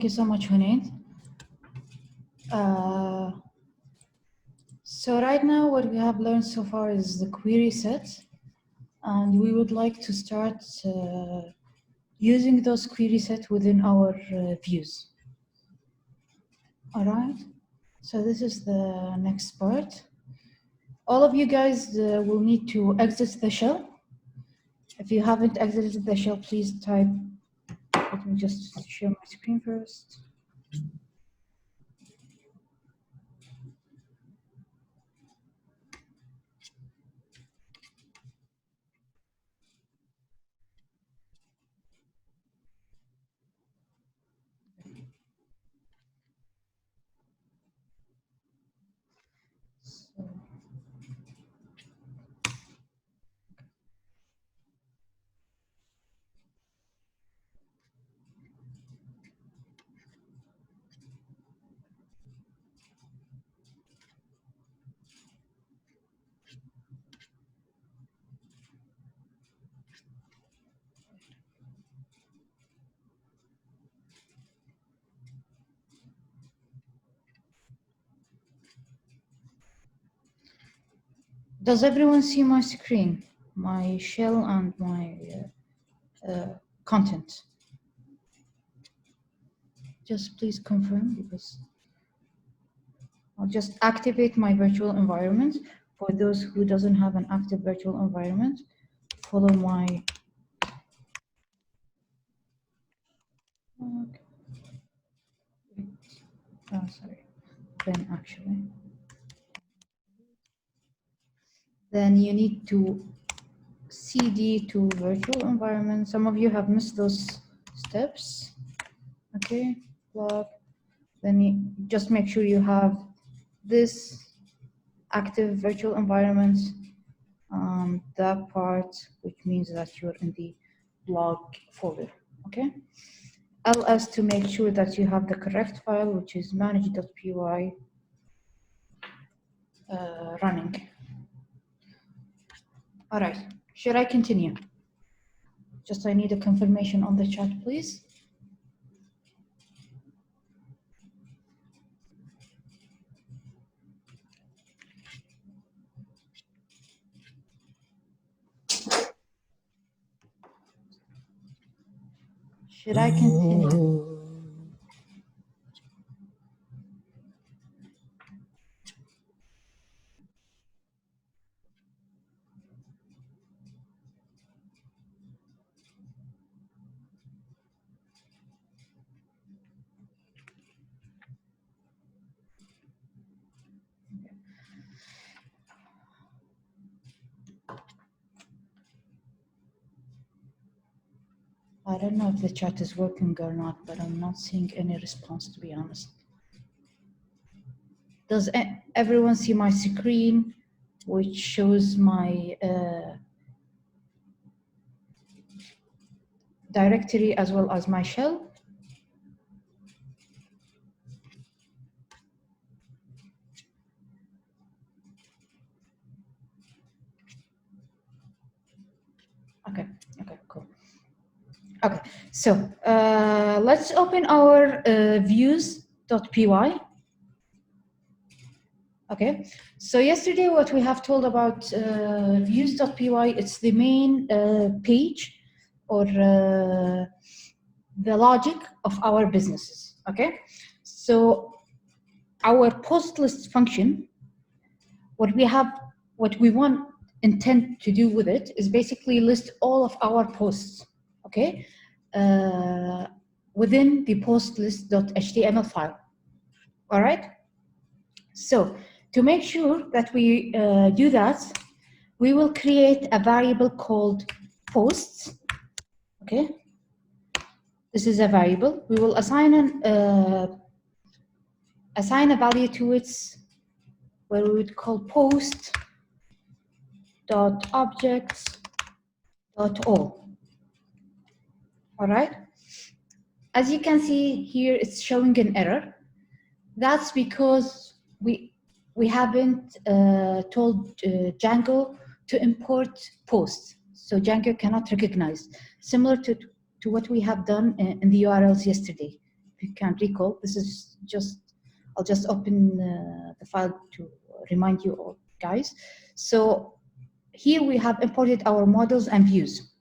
you so much, Hunaid. So right now what we have learned so far is the query set, and we would like to start using those query set within our views. All right, so this is the next part. All of you guys will need to exit the shell. If you haven't exited the shell, please type. Let me just share my screen first. So, does everyone see my screen, my shell and my content? Just please confirm, because I'll just activate my virtual environment. For those who doesn't have an active virtual environment, follow my sorry, then actually. Then you need to cd to virtual environment. Some of you have missed those steps. Okay, log. Then you just make sure you have this active virtual environment, that part, which means that you're in the blog folder. Okay. ls to make sure that you have the correct file, which is manage.py running. All right, should I continue? Just I need a confirmation on the chat, please. Should I continue? I don't know if the chat is working or not, but I'm not seeing any response, to be honest. Does everyone see my screen, which shows my directory as well as my shell? Okay, okay, cool. Okay, so let's open our views.py. Okay, so yesterday what we have told about views.py, it's the main page or the logic of our businesses. Okay, so our post list function, what we intend to do with it is basically list all of our posts, okay, within the post list.html file. All right. So to make sure that we do that, we will create a variable called posts. Okay. This is a variable. We will assign a value to it, where we would call post.objects.all. All right. As you can see here, it's showing an error. That's because we haven't told Django to import posts. So Django cannot recognize, similar to what we have done in the URLs yesterday. you can recall. This is just, I'll just open the file to remind you all guys. So here we have imported our models and views.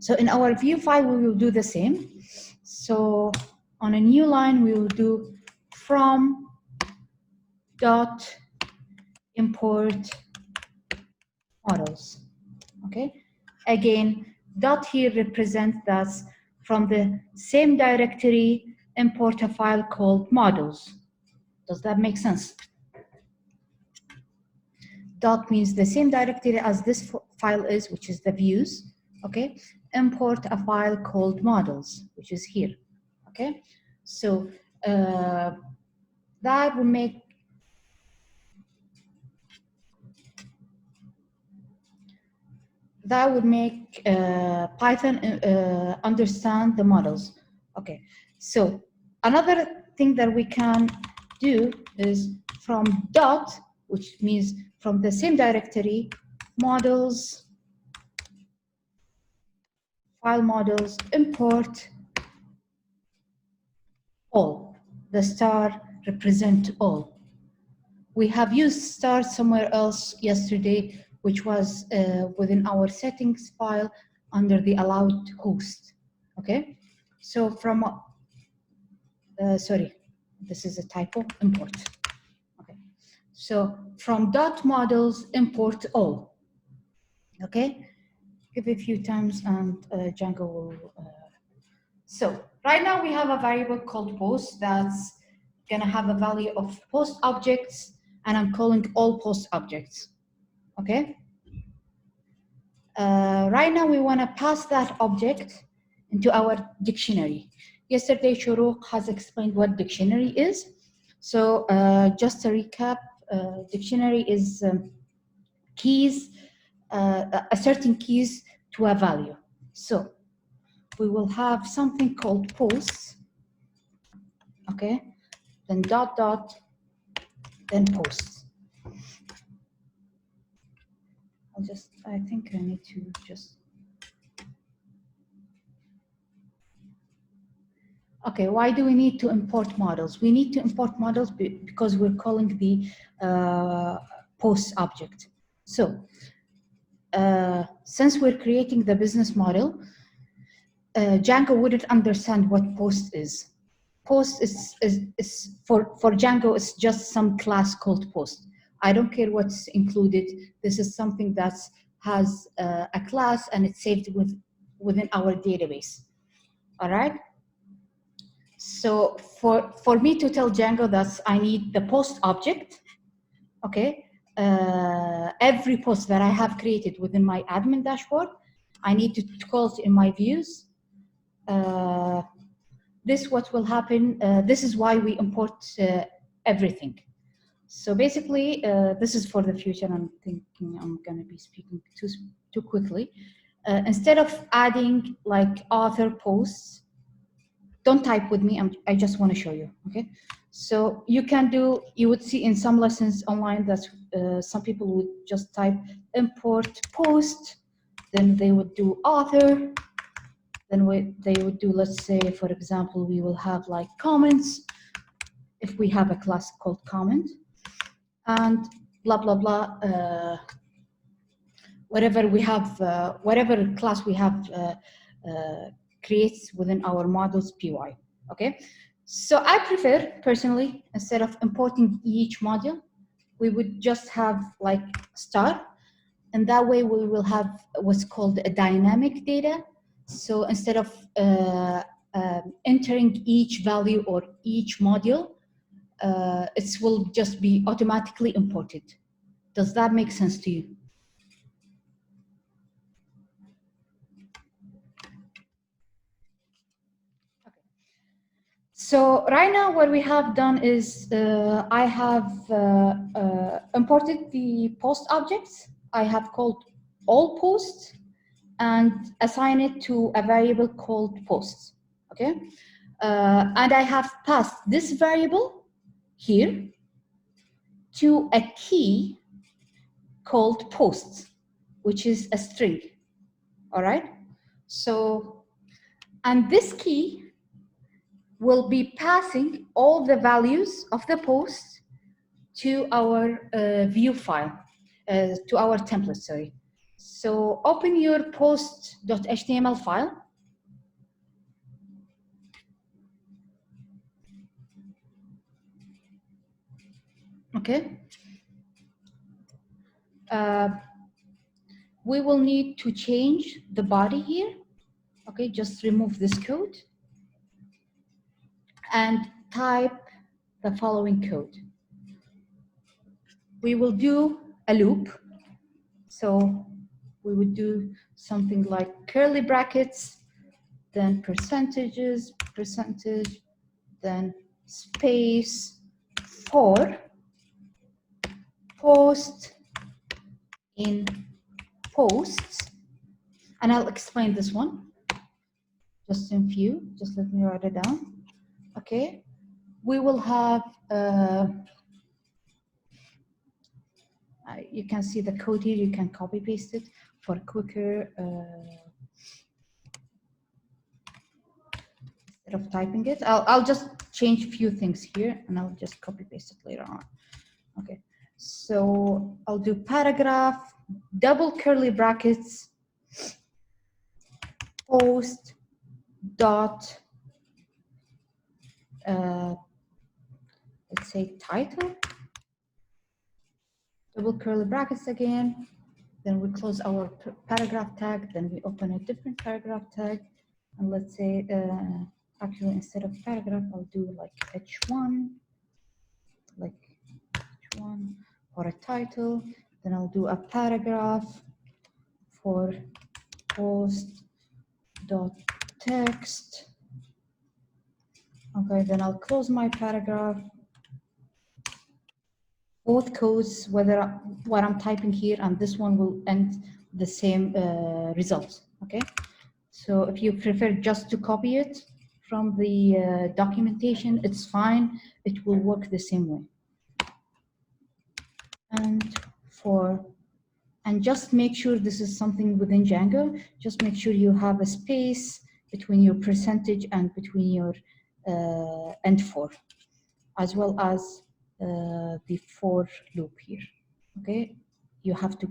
So in our view file, we will do the same. So on a new line, we will do from dot import models. Okay. Again, dot here represents that from the same directory, import a file called models. Does that make sense? Dot means the same directory as this file is, which is the views. Okay. Import a file called models, which is here. Okay. So that will make Python understand the models. Okay, so another thing that we can do is from dot, which means from the same directory, models, file models, import all. The star represent all. We have used star somewhere else yesterday, which was within our settings file under the allowed host. Okay, so from sorry, this is a typo, import. Okay, so from dot models, import all. Okay, give it a few times and Django will. So right now we have a variable called post that's gonna have a value of post objects, and I'm calling all post objects. Okay. Right now we want to pass that object into our dictionary. Yesterday, Shuruq has explained what dictionary is. So just to recap, dictionary is keys, asserting keys to a value. So we will have something called posts, okay? Then dot, dot, then posts. I think I need to just, okay, why do we need to import models? We need to import models because we're calling the post object. So since we're creating the business model, Django wouldn't understand what post is. Post is for Django, it's just some class called post. I don't care what's included. This is something that has a class and it's saved within our database. All right. So for me to tell Django that I need the post object, okay, every post that I have created within my admin dashboard, I need to call it in my views. This what will happen. This is why we import everything. So basically, this is for the future. I'm thinking I'm going to be speaking too quickly. Instead of adding like author posts, don't type with me. I just want to show you. Okay. So you can do. You would see in some lessons online that some people would just type import post, then they would do author. Then they would do, let's say, for example, we will have like comments, if we have a class called comment, and blah, blah, blah, whatever we have, whatever class we have creates within our models PY, okay? So I prefer, personally, instead of importing each module, we would just have like star, and that way we will have what's called a dynamic data. So instead of entering each value or each module, it will just be automatically imported. Does that make sense to you? Okay. So right now what we have done is I have imported the post objects. I have called all posts and assign it to a variable called posts, okay? And I have passed this variable here to a key called posts, which is a string, all right? So, and this key will be passing all the values of the post to our view file, to our template, sorry. So open your post.html file. Okay. We will need to change the body here. Okay, just remove this code and type the following code. We will do a loop. So we would do something like curly brackets, then percentages, percentage, then space for post in posts. And I'll explain this one just in few. Just let me write it down. Okay. We will have, you can see the code here. You can copy paste it for quicker, instead of typing it. I'll just change a few things here and I'll just copy paste it later on. Okay. So I'll do paragraph, double curly brackets, post dot, let's say title, double curly brackets again, then we close our paragraph tag, then we open a different paragraph tag, and let's say, actually instead of paragraph, I'll do like H1, like H1 for a title, then I'll do a paragraph for post dot text. Okay, then I'll close my paragraph. Both codes, whether what I'm typing here and this one will end the same result. Okay, so if you prefer just to copy it from the documentation, it's fine. It will work the same way. And just make sure this is something within Django. Just make sure you have a space between your percentage and between your end for, as well as the for loop here. Okay, you have to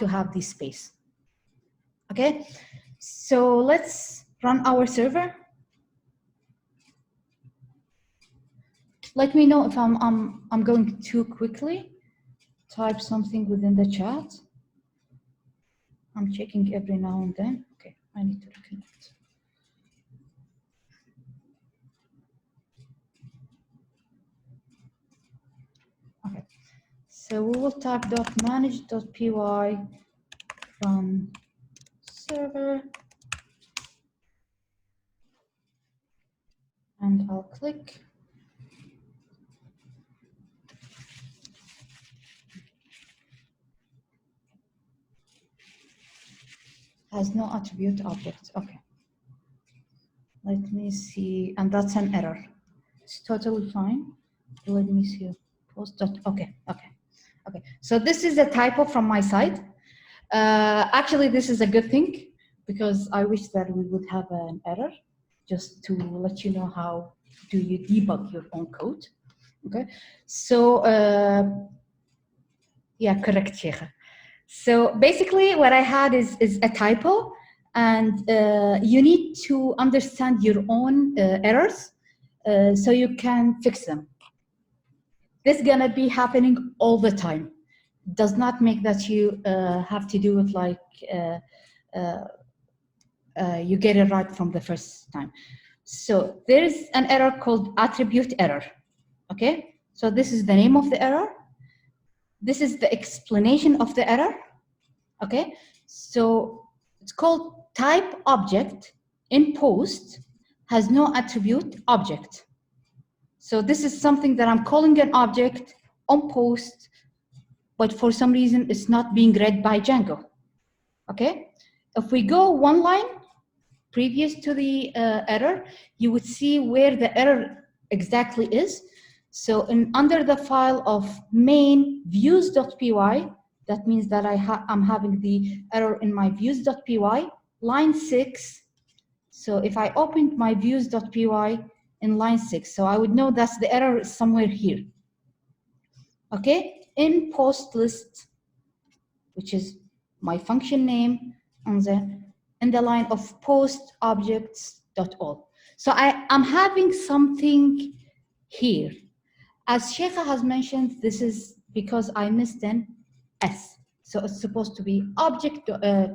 have this space. Okay, so let's run our server. Let me know if I'm going too quickly. Type something within the chat. I'm checking every now and then. Okay, I need to reconnect. Okay, so we will type .manage.py from server, and I'll click. Has no attribute object. Okay. Let me see, and that's an error. It's totally fine. Let me see. Post. Okay. So this is a typo from my side. Actually, this is a good thing because I wish that we would have an error just to let you know how do you debug your own code. Okay. So yeah, correct, Shaikha. So basically what I had is a typo, and you need to understand your own errors so you can fix them. This is gonna be happening all the time. Does not make that you have to do it like you get it right from the first time. So there is an error called attribute error, okay? So this is the name of the error. This is the explanation of the error, okay? So it's called type object in post has no attribute object. So this is something that I'm calling an object on post, but for some reason it's not being read by Django, okay? If we go one line previous to the error, you would see where the error exactly is. So under the file of main views.py, that means that I'm having the error in my views.py, line 6, So if I opened my views.py in line 6, so I would know that the error is somewhere here. Okay, in post list, which is my function name in the line of post objects.all. So I'm having something here. As Shaikha has mentioned, this is because I missed an S. So it's supposed to be object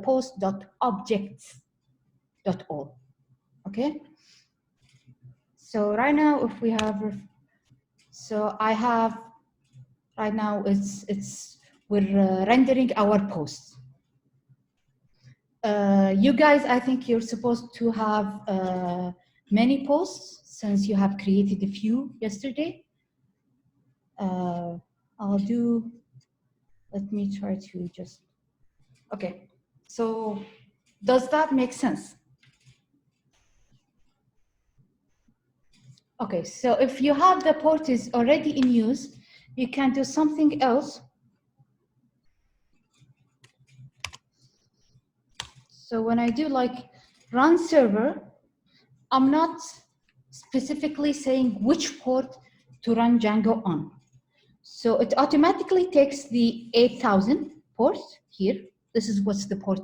post.objects.all. Okay. So right now, if we have, so I have right now we're rendering our posts. You guys, I think you're supposed to have many posts since you have created a few yesterday. Let me try to just, okay. So does that make sense? Okay, so if you have the port is already in use, you can do something else. So when I do like run server, I'm not specifically saying which port to run Django on. So it automatically takes the 8000 port here. This is what the port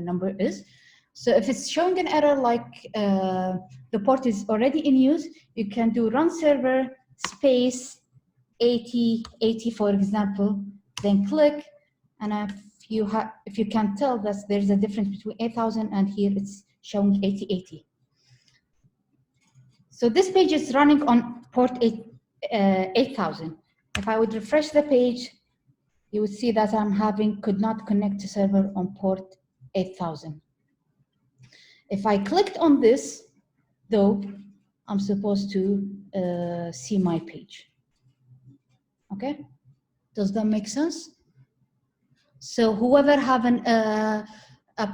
number is. So if it's showing an error like the port is already in use, you can do run server space 80, for example, then click, and if you can tell that there's a difference between 8000 and here it's showing 8080. So this page is running on port 8000. If I would refresh the page, you would see that could not connect to server on port 8000. If I clicked on this, though, I'm supposed to see my page. Okay, does that make sense? So whoever have a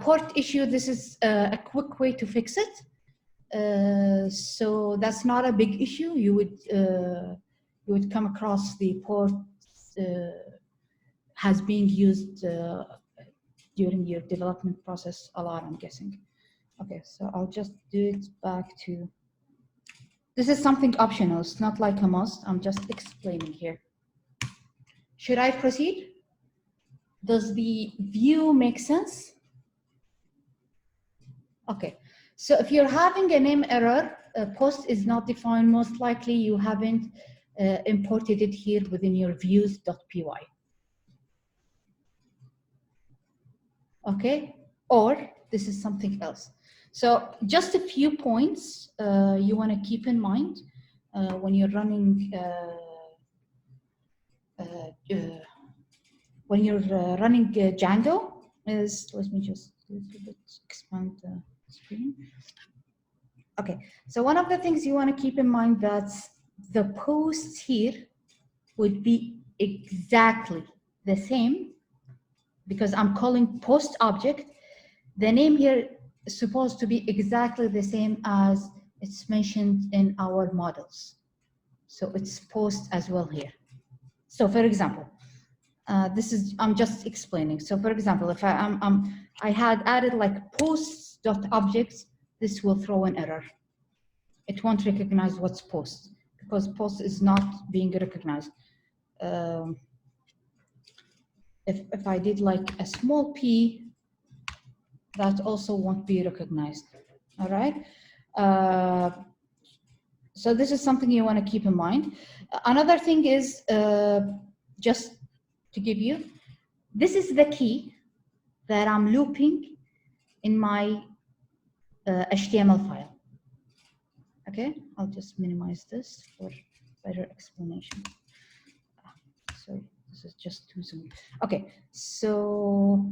port issue, this is a quick way to fix it. So that's not a big issue. You would come across the port has been used during your development process a lot, I'm guessing. Okay, so I'll just do it back to, this is something optional. It's not like a must. I'm just explaining here. Should I proceed? Does the view make sense? Okay, so if you're having a name error, post is not defined, most likely you haven't imported it here within your views.py. Okay, or this is something else. So just a few points you want to keep in mind when you're running Django is, let me just a little bit expand the screen. Okay, so one of the things you want to keep in mind that the posts here would be exactly the same because I'm calling post object. The name here is supposed to be exactly the same as it's mentioned in our models. So it's post as well here. So for example, I'm just explaining. So for example, if I had added like posts.objects, this will throw an error. It won't recognize what's post because post is not being recognized. If I did like a small p, that also won't be recognized. All right. So this is something you want to keep in mind. Another thing is just to give you, this is the key that I'm looping in my HTML file. Okay, I'll just minimize this for better explanation. So this is just too zoom. Okay, so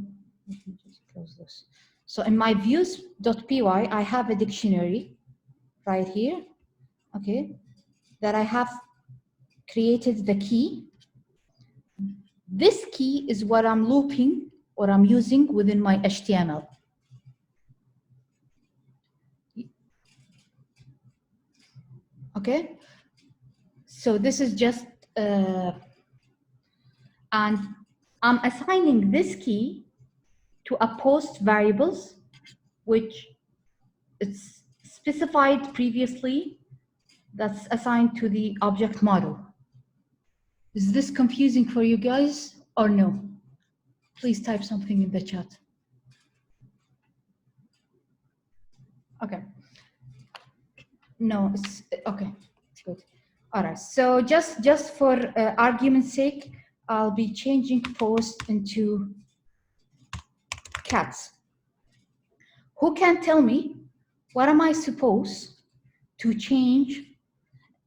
let me just close this. So in my views.py, I have a dictionary right here, okay, that I have created the key. This key is what I'm looping or I'm using within my HTML. Okay, so this is just, and I'm assigning this key to a post variables, which it's specified previously that's assigned to the object model. Is this confusing for you guys or no? Please type something in the chat. Okay. No, it's okay. It's good. All right. So just for argument's sake, I'll be changing post into cats. Who can tell me what am I supposed to change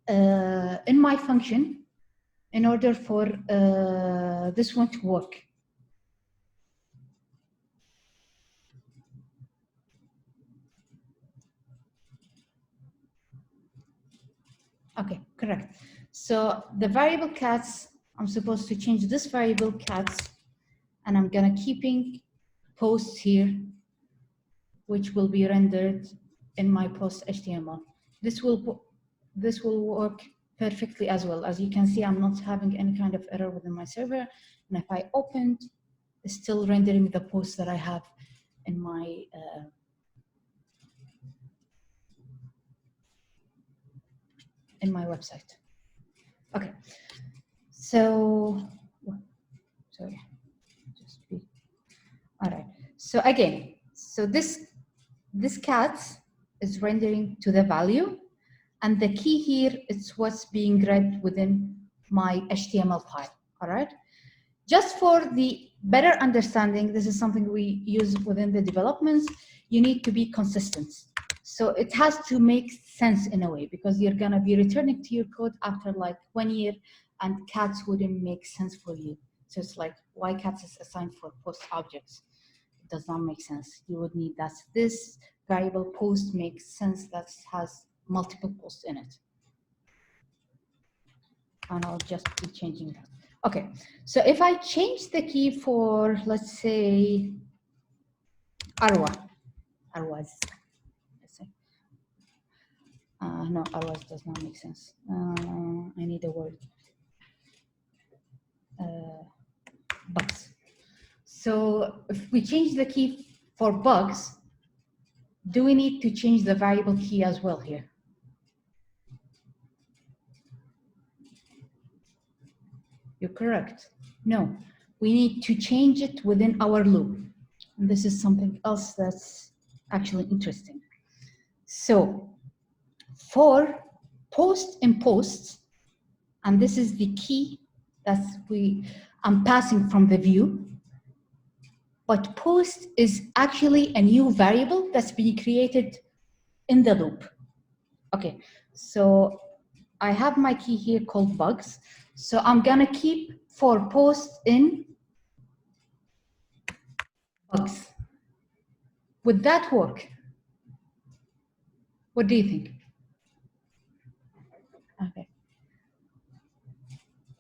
in my function in order for this one to work? Okay, correct. So the variable cats, I'm supposed to change this variable cats, and I'm gonna keeping posts here, which will be rendered in my post HTML. This will work perfectly as well. As you can see, I'm not having any kind of error within my server. And if I opened, it's still rendering the post that I have in my website. Okay, so sorry, just be all right. So again, so this cat is rendering to the value, and the key here is what's being read within my HTML file. All right. Just for the better understanding, this is something we use within the developments. You need to be consistent. So it has to make sense in a way, because you're gonna be returning to your code after like 1 year, and cats wouldn't make sense for you. So it's like, why cats is assigned for post objects? It does not make sense. You would need that this variable post makes sense, that has multiple posts in it. And I'll just be changing that. Okay, so if I change the key for, let's say, Arwa, Arwa's, let's say. No, Arwa's does not make sense. I need a word. Bugs. So if we change the key for bugs, do we need to change the variable key as well here? You're correct. No, we need to change it within our loop. And this is something else that's actually interesting. So for post and posts, and this is the key that I'm passing from the view, but post is actually a new variable that's being created in the loop. Okay, so I have my key here called bugs. So I'm gonna keep for post in bugs. Would that work? What do you think? Okay.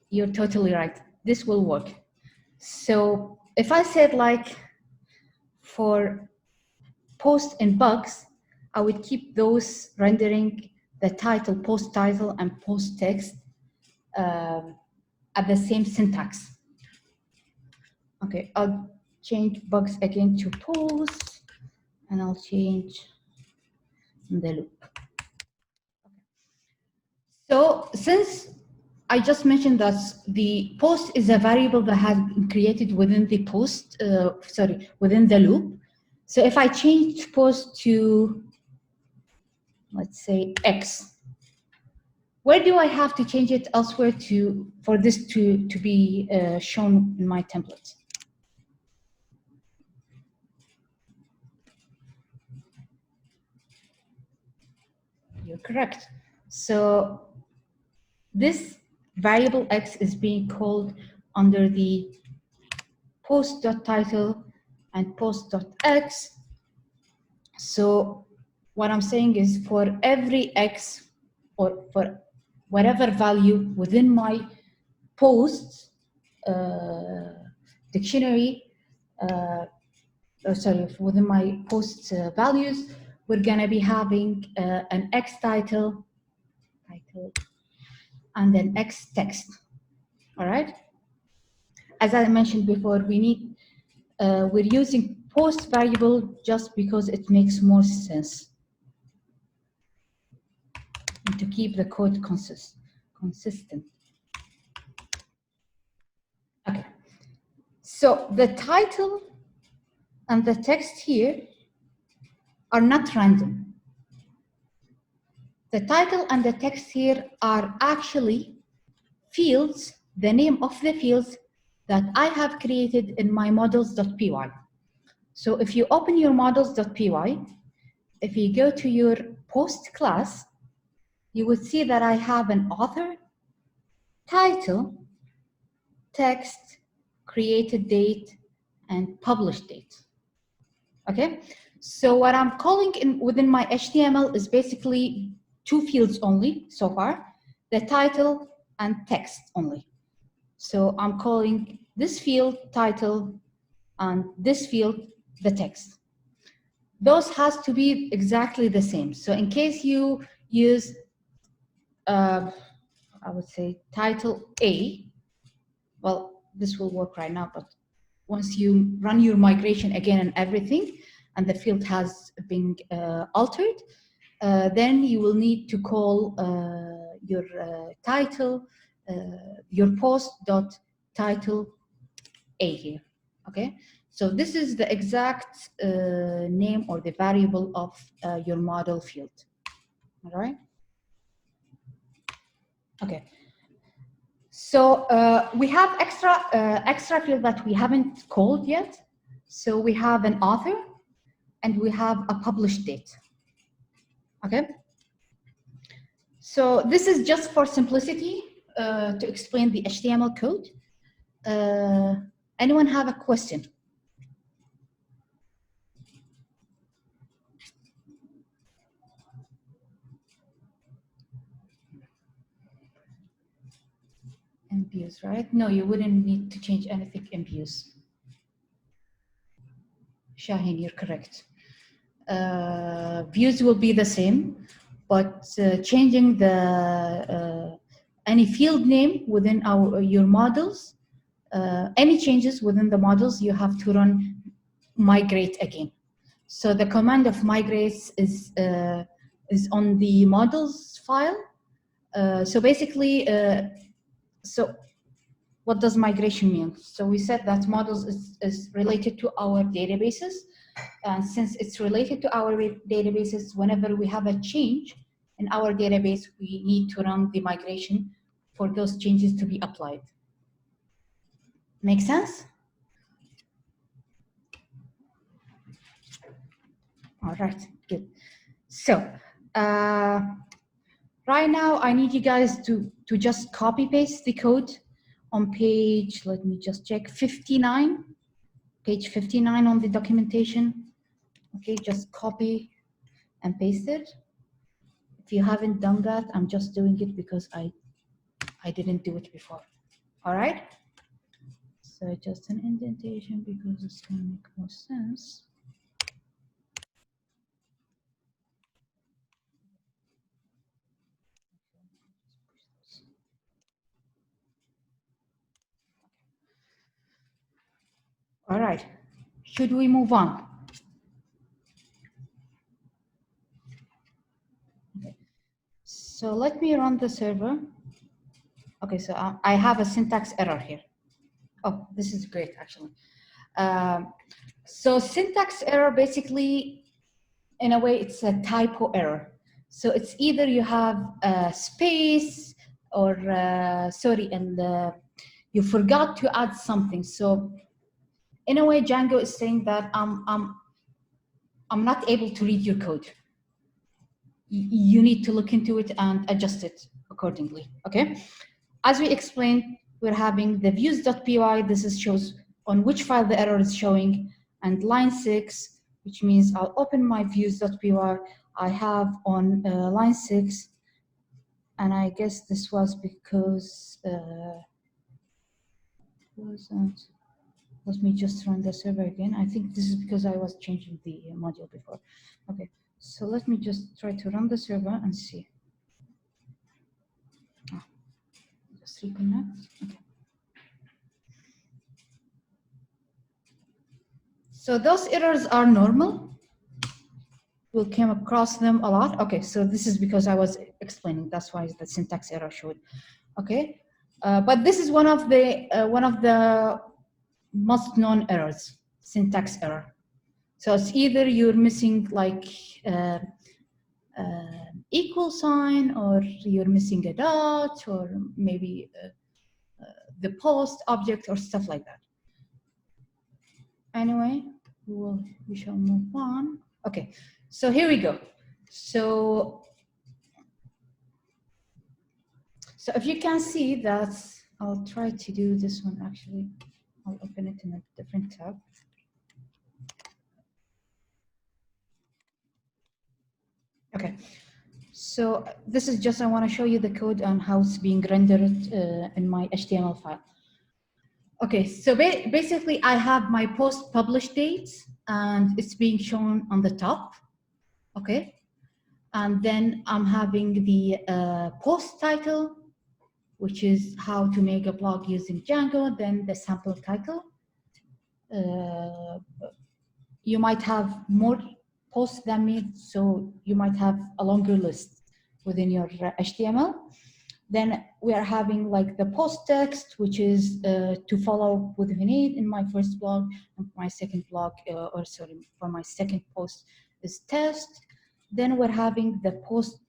You're totally right. This will work. So if I said like for post and bugs, I would keep those rendering the title, post title, and post text at the same syntax. Okay, I'll change bugs again to post, and I'll change the loop. So since I just mentioned that the post is a variable that has been created within the post, within the loop. So if I change post to, let's say, X, where do I have to change it elsewhere for this to be shown in my template? You're correct. So this variable X is being called under the post.title and post.x. So what I'm saying is for every X, or for whatever value within my post dictionary, within my post values, we're gonna be having an X title, and then X text. All right. As I mentioned before, we're using post variable just because it makes more sense. and to keep the code consistent. Okay, so the title and the text here are not random. The title and the text here are actually fields, the name of the fields that I have created in my models.py. So if you open your models.py, if you go to your post class, you would see that I have an author, title, text, created date, and published date. Okay, so what I'm calling within my HTML is basically two fields only so far, the title and text only. So I'm calling this field title and this field the text. Those has to be exactly the same. So in case you use, I would say title A, well, this will work right now, but once you run your migration again and everything, and the field has been altered, then you will need to call your title, your post.title A here, okay? So this is the exact name or the variable of your model field, all right? Okay. So we have extra field that we haven't called yet. So we have an author and we have a published date, okay? So this is just for simplicity to explain the HTML code. Anyone have a question? In views, right? No, you wouldn't need to change anything in views. Shaheen, you're correct. Views will be the same, but changing the any field name within your models, any changes within the models, you have to run migrate again. So the command of migrate is on the models file. So basically, so what does migration mean? So we said that models is related to our databases. And since it's related to our databases, whenever we have a change in our database, we need to run the migration for those changes to be applied. Make sense? All right, good. So right now, I need you guys to just copy paste the code on page, let me just check, 59, page 59 on the documentation. Okay, just copy and paste it. If you haven't done that, I'm just doing it because I didn't do it before. All right? So just an indentation because it's going to make more sense. All right. Should we move on? Okay. So let me run the server. Okay, so I have a syntax error here. Oh, this is great, actually. So syntax error, basically, in a way, it's a typo error. So it's either you have a space or, sorry, and you forgot to add something. So in a way, Django is saying that I'm not able to read your code. You need to look into it and adjust it accordingly, okay? As we explained, we're having the views.py. This shows on which file the error is showing, and line 6, which means I'll open my views.py. I have on line 6, and I guess this was because let me just run the server again. I think this is because I was changing the module before. Okay, so let me just try to run the server and see. Just reconnect. Okay. So those errors are normal. We'll come across them a lot. Okay, so this is because I was explaining. That's why the syntax error showed. Okay, but this is one of the most known errors, syntax error. So it's either you're missing like equal sign, or you're missing a dot, or maybe the post object or stuff like that. Anyway, we shall move on. Okay, so here we go. So if you can see that, I'll try to do this one actually. I'll open it in a different tab. Okay, so this is just, I want to show you the code on how it's being rendered in my HTML file. Okay, so basically I have my post publish date and it's being shown on the top. Okay, and then I'm having the post title, which is how to make a blog using Django, then the sample title. You might have more posts than me, so you might have a longer list within your HTML. Then we are having like the post text, which is to follow what we need in my first blog, and my second blog, for my second post is test. Then we're having the post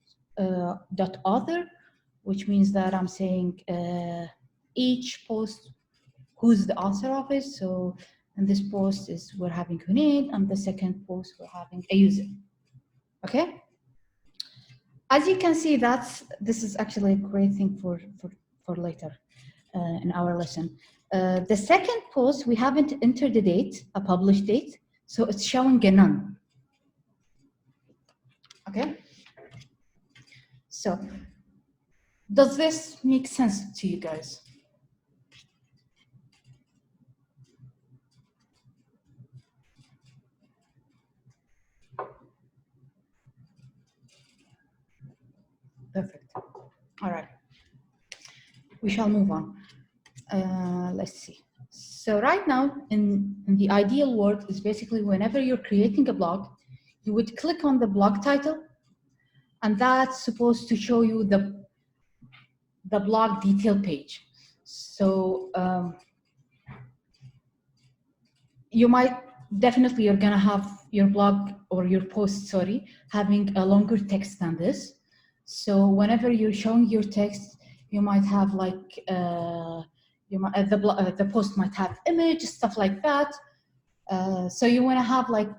dot author, which means that I'm saying each post who's the author of it. So in this post is we're having Hunaid, and the second post we're having a user. Okay. As you can see, this is actually a great thing for later in our lesson. The second post, we haven't entered the date, a published date, so it's showing a none. Okay. So does this make sense to you guys? Perfect. All right. We shall move on. Let's see. So right now, in the ideal world, is basically whenever you're creating a blog, you would click on the blog title, and that's supposed to show you the blog detail page. So you might definitely, you're gonna have your blog or your post, sorry, having a longer text than this. So whenever you're showing your text, you might have like the post might have image, stuff like that. So you want to have like,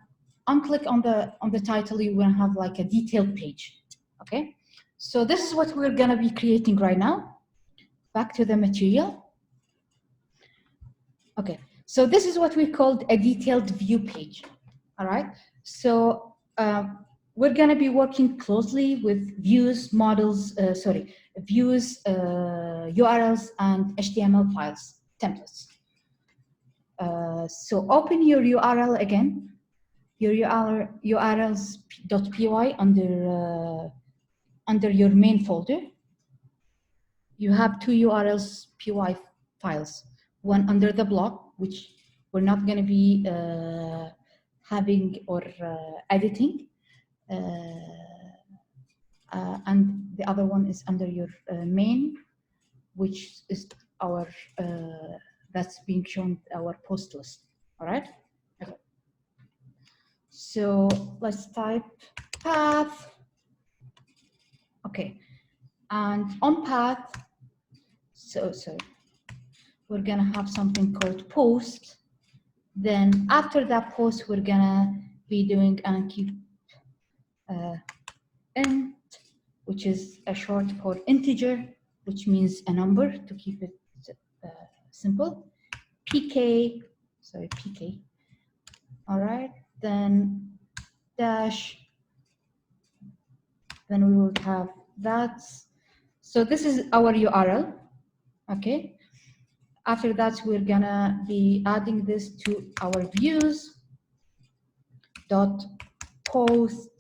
unclick on the title, you want to have like a detailed page. Okay, so this is what we're gonna be creating right now. Back to the material. Okay, so this is what we called a detailed view page. All right, so we're going to be working closely with views, models, views, URLs, and HTML files, templates. So open your URL again, your urls.py under your main folder. You have two URLs py files, one under the blog, which we're not going to be having or editing, and the other one is under your main, which is our that's being shown our post list. All right. Okay. So let's type path. Okay, and on path. So we're gonna have something called post. Then after that post, we're gonna be doing an keep int, which is a short for integer, which means a number to keep it simple. PK. All right. Then dash. Then we will have that. So this is our URL. Okay. After that, we're gonna be adding this to our views dot post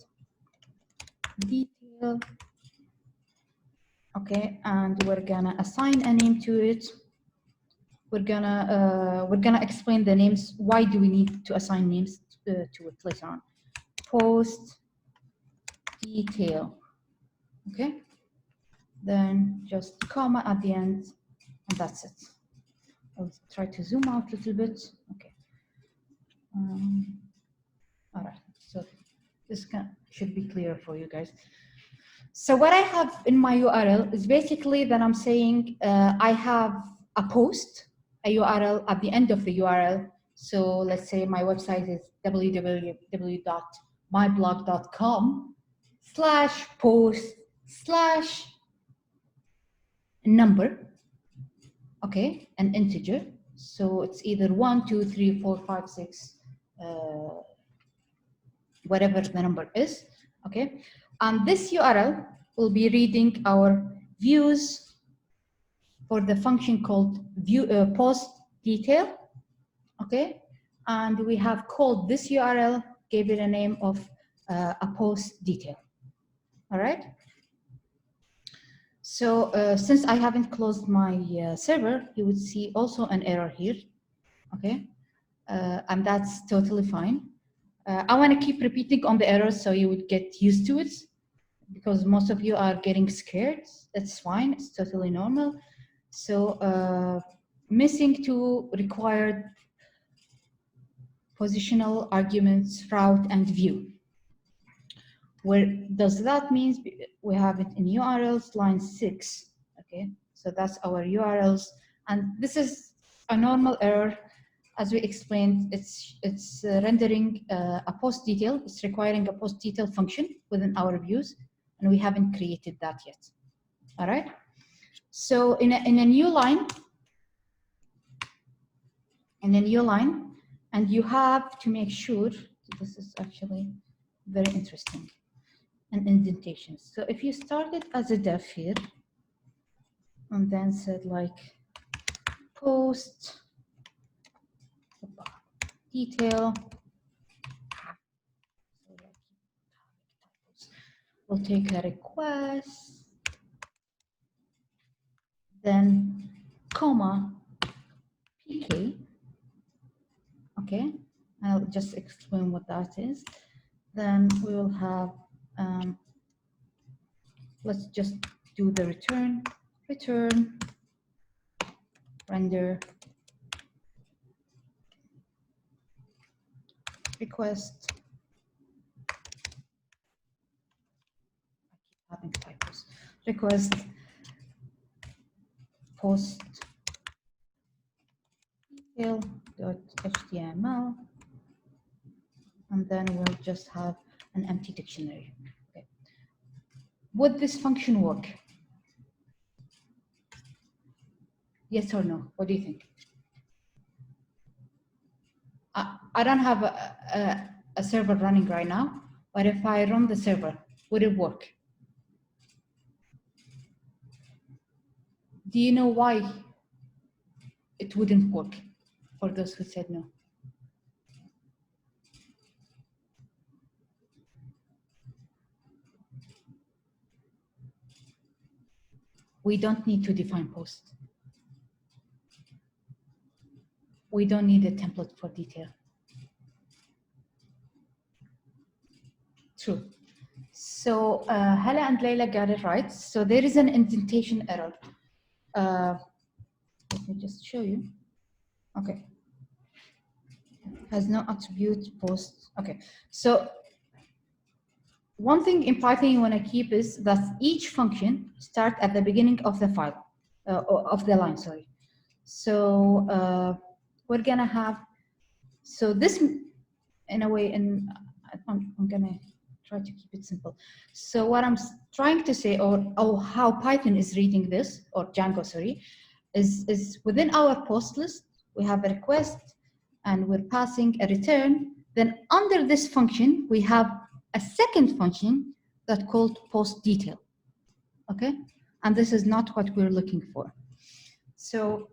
detail. Okay, and we're gonna assign a name to it. We're gonna explain the names. Why do we need to assign names to it later on? Post detail. Okay, then just comma at the end, and that's it. I'll try to zoom out a little bit. Okay. All right, so this should be clear for you guys. So what I have in my URL is basically that I'm saying I have a post, a URL at the end of the URL. So let's say my website is www.myblog.com/post/number, okay, an integer. So it's either 1, 2, 3, 4, 5, 6, whatever the number is, okay? And this URL will be reading our views for the function called post detail, okay? And we have called this URL, gave it a name of a post detail, all right? So since I haven't closed my server, you would see also an error here, okay? And that's totally fine. I want to keep repeating on the errors so you would get used to it, because most of you are getting scared. That's fine, it's totally normal. So missing two required positional arguments, route and view. Where does that mean? We have it in URLs line 6, okay? So that's our URLs, and this is a normal error. As we explained, it's rendering a post detail. It's requiring a post detail function within our views, and we haven't created that yet. All right. So in a new line, and you have to make sure, this is actually very interesting, an indentation. So if you started as a def here, and then said like post detail, we'll take a request, then comma pk, okay, I'll just explain what that is. Then we will have, let's just do the return render request. I keep having typos. Request post detail.html, and then we'll just have an empty dictionary. Okay. Would this function work? Yes or no? What do you think? I don't have a server running right now, but if I run the server, would it work? Do you know why it wouldn't work for those who said no? We don't need to define post. We don't need a template for detail. True. So Hala and Layla got it right. So there is an indentation error. Let me just show you. Okay. Has no attribute post. Okay. So one thing in Python you want to keep is that each function starts at the beginning of the file, of the line, sorry. So we're gonna have, so this in a way, and I'm gonna try to keep it simple. So what I'm trying to say, or how Python is reading this, or Django, sorry, is within our post list, we have a request and we're passing a return. Then under this function, we have a second function that's called post detail, okay? And this is not what we're looking for. So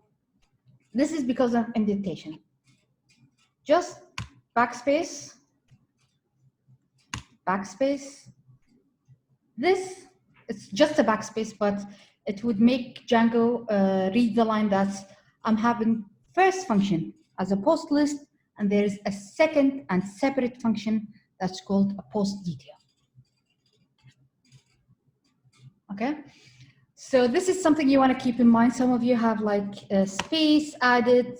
this is because of indentation. Just backspace. This, it's just a backspace, but it would make Django read the line that I'm having first function as a post list, and there is a second and separate function that's called a post detail. Okay. So this is something you want to keep in mind. Some of you have like a space added.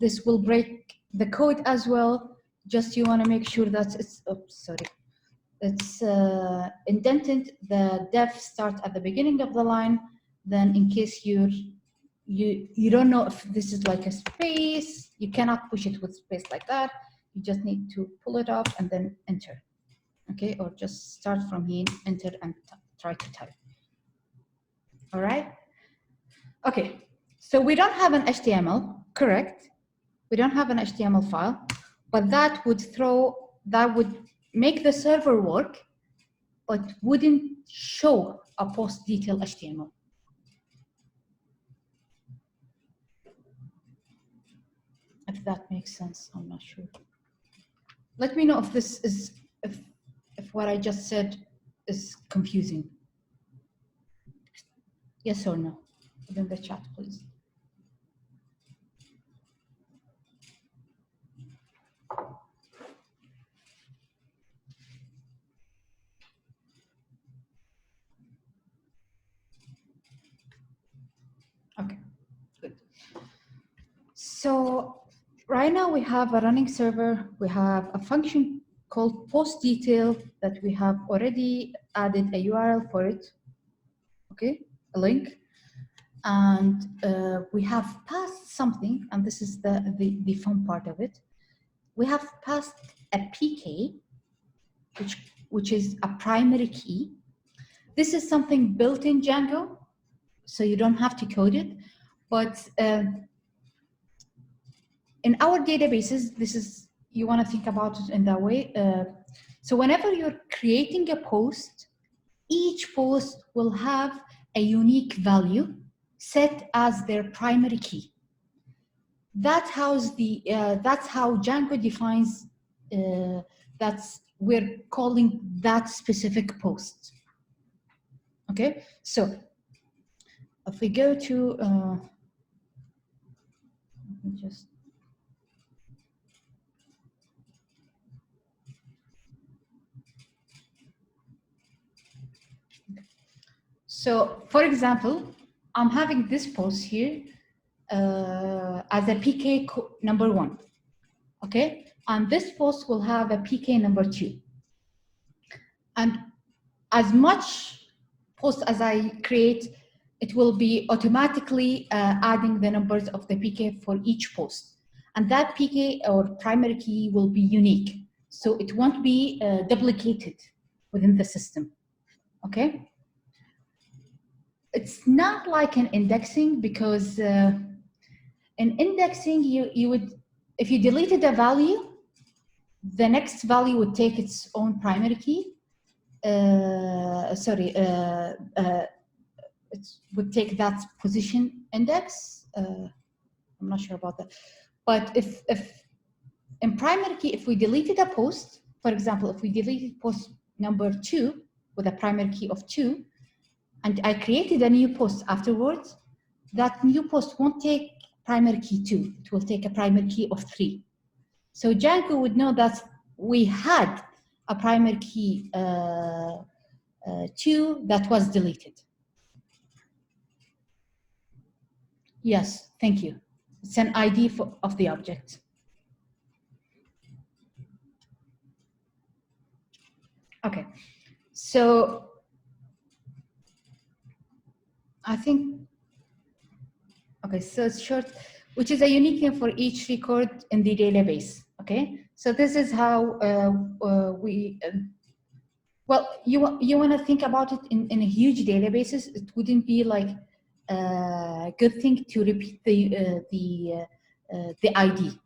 This will break the code as well. Just you want to make sure that it's, oops, sorry. It's indented. The def start at the beginning of the line. Then in case you don't know if this is like a space, you cannot push it with space like that. You just need to pull it up and then enter. Okay, or just start from here, enter and try to type. All right. Okay, so we don't have an HTML, correct? We don't have an HTML file, but that would make the server work, but wouldn't show a post detail HTML. If that makes sense, I'm not sure. Let me know if this is, if what I just said is confusing. Yes or no? Put in the chat, please. Okay, good. So right now we have a running server. We have a function called post detail that we have already added a URL for it. Okay, a link. And we have passed something, and this is the fun part of it. We have passed a PK, which is a primary key. This is something built in Django, so you don't have to code it. But in our databases, this is, you want to think about it in that way. So whenever you're creating a post, each post will have a unique value set as their primary key. That's how Django defines we're calling that specific post. Okay, so if we go to let me just so for example, I'm having this post here as a PK number 1. Okay, and this post will have a PK number 2. And as much post as I create, it will be automatically adding the numbers of the PK for each post. And that PK or primary key will be unique. So it won't be duplicated within the system. Okay? It's not like an indexing, because in indexing, you would, if you deleted a value, the next value would take its own primary key. It would take that position index. I'm not sure about that. But if in primary key, if we deleted a post, for example, if we deleted post number 2 with a primary key of 2, and I created a new post afterwards, that new post won't take primary key 2. It will take a primary key of 3. So Django would know that we had a primary key 2 that was deleted. Yes, thank you. It's an ID of the object. Okay, so I think, okay, so it's short, which is a unique name for each record in the database. Okay, so this is how well, you want to think about it in a huge databases. It wouldn't be like a good thing to repeat the ID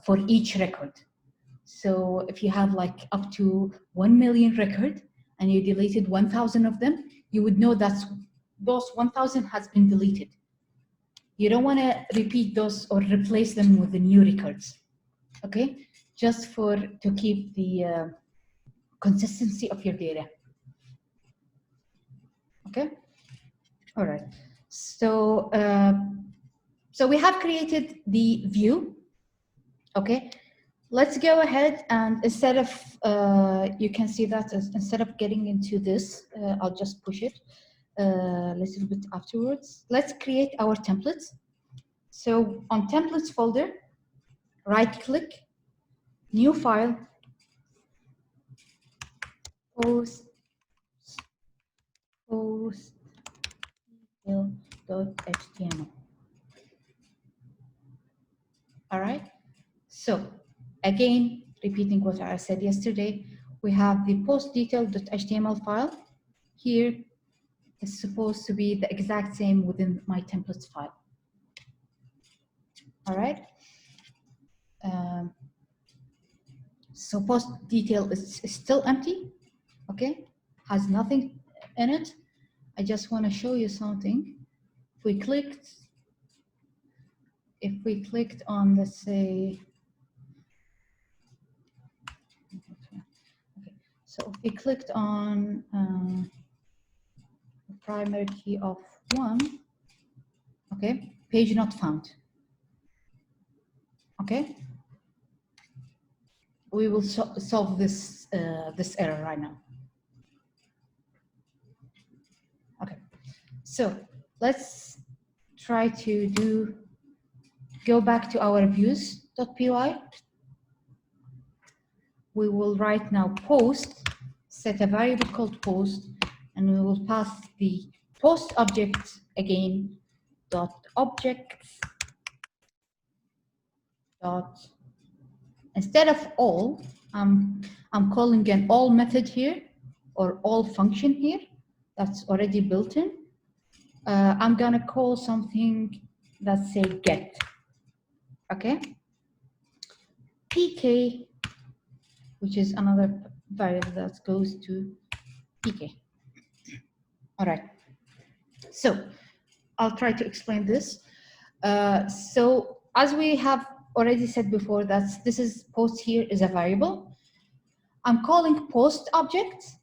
for each record. So if you have like up to 1 million record and you deleted 1,000 of them, you would know that those 1,000 has been deleted. You don't want to repeat those or replace them with the new records. Okay, just to keep the consistency of your data. Okay, all right. So so we have created the view. Okay, Let's go ahead and instead of, you can see that instead of getting into this, I'll just push it a little bit afterwards. Let's create our templates. So on templates folder, right click, new file, post detail.html. All right. So again, repeating what I said yesterday, we have the post detail.html file. Here is supposed to be the exact same within my templates file. All right. So post detail is still empty. Okay. Has nothing in it. I just want to show you something. If we clicked on, let's say, okay. So if we clicked on the primary key of 1, okay, page not found. Okay, we will solve this this error right now. Okay, so let's try to go back to our views.py. We will write now post, set a variable called post, and we will pass the post object again dot objects dot, instead of all, I'm calling an all method here or all function here that's already built in. I'm gonna call something that say get. Okay, pk, which is another variable that goes to pk. All right, so I'll try to explain this. So as we have already said before, that this is post here is a variable. I'm calling post objects.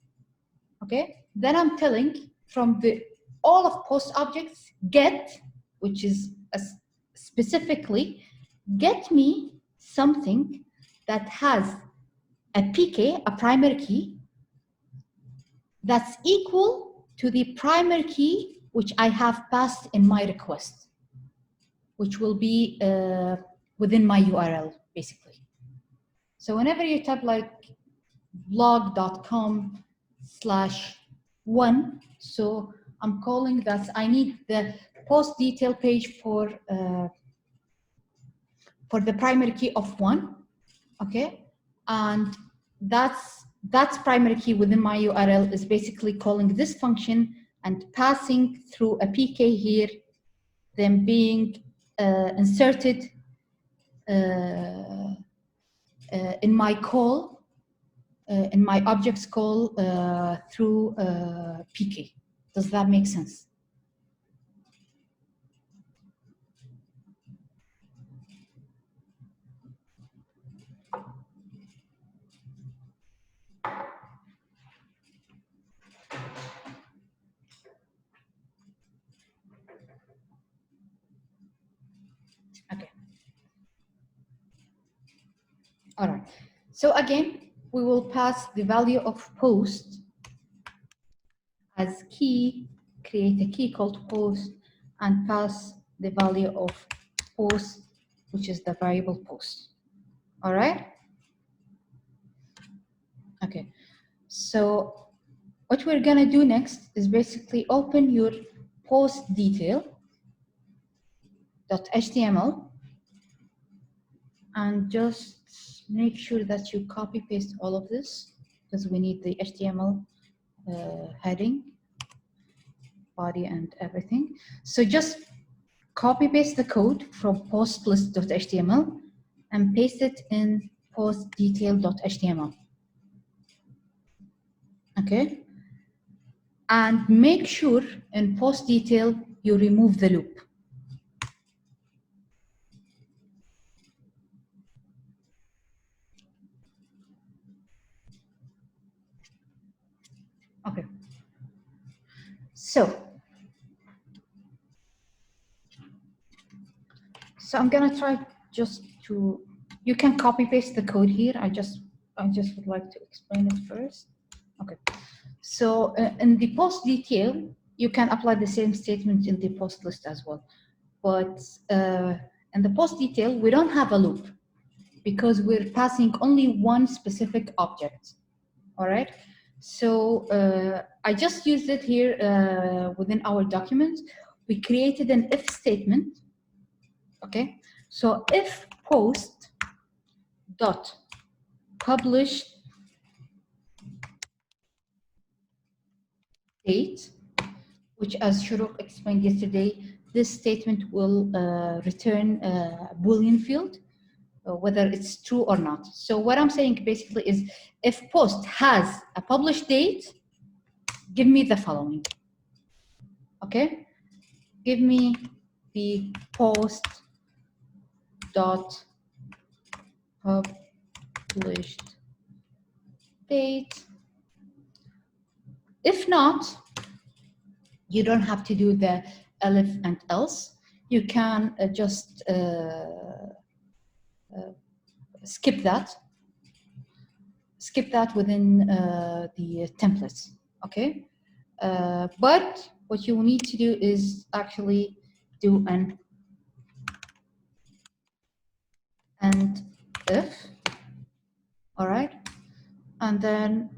Okay, then I'm telling from the all of post objects get, which is specifically get me something that has a PK, a primary key, that's equal to the primary key which I have passed in my request, which will be within my URL, basically. So whenever you type like blog.com/1, so I'm calling that I need the post detail page for the primary key of 1, okay, and that's primary key within my URL is basically calling this function and passing through a PK here, then being inserted in my call, in my object's call through PK. Does that make sense? Okay. All right. So again, we will pass the value of post as key, create a key called post, and pass the value of post, which is the variable post. All right? Okay. So what we're gonna do next is basically open your post detail.html and just make sure that you copy paste all of this because we need the HTML heading, body, and everything. So just copy paste the code from postlist.html and paste it in postdetail.html. Okay, and make sure in post detail you remove the loop. Okay, so I'm gonna try just to You can copy paste the code here. I just would like to explain it first. Okay. So in the post detail, you can apply the same statement in the post list as well. But in the post detail, we don't have a loop because we're passing only one specific object. All right. So I just used it here within our document. We created an if statement. Okay. So if post dot published date, which as Shuruk explained yesterday, this statement will return a Boolean field, whether it's true or not. So what I'm saying basically is, if post has a published date, give me the following. Okay, give me the post dot published date. If not, you don't have to do the elif and else. You can just skip that within the templates, okay? But what you need to do is actually do an and if, all right? And then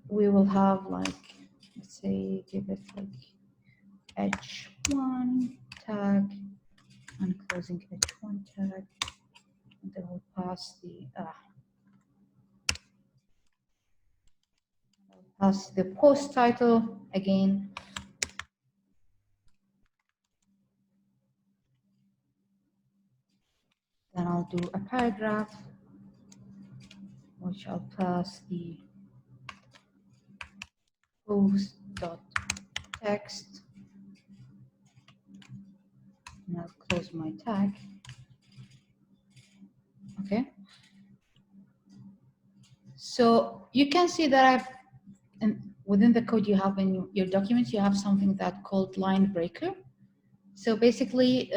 we will have like, let's say, give it like h1 tag and closing h1 tag, and then we'll pass the post title again. Then I'll do a paragraph, which I'll pass the post.text. And I'll close my tag. Okay. So you can see that I've, within the code you have in your documents, you have something that called line breaker. So basically,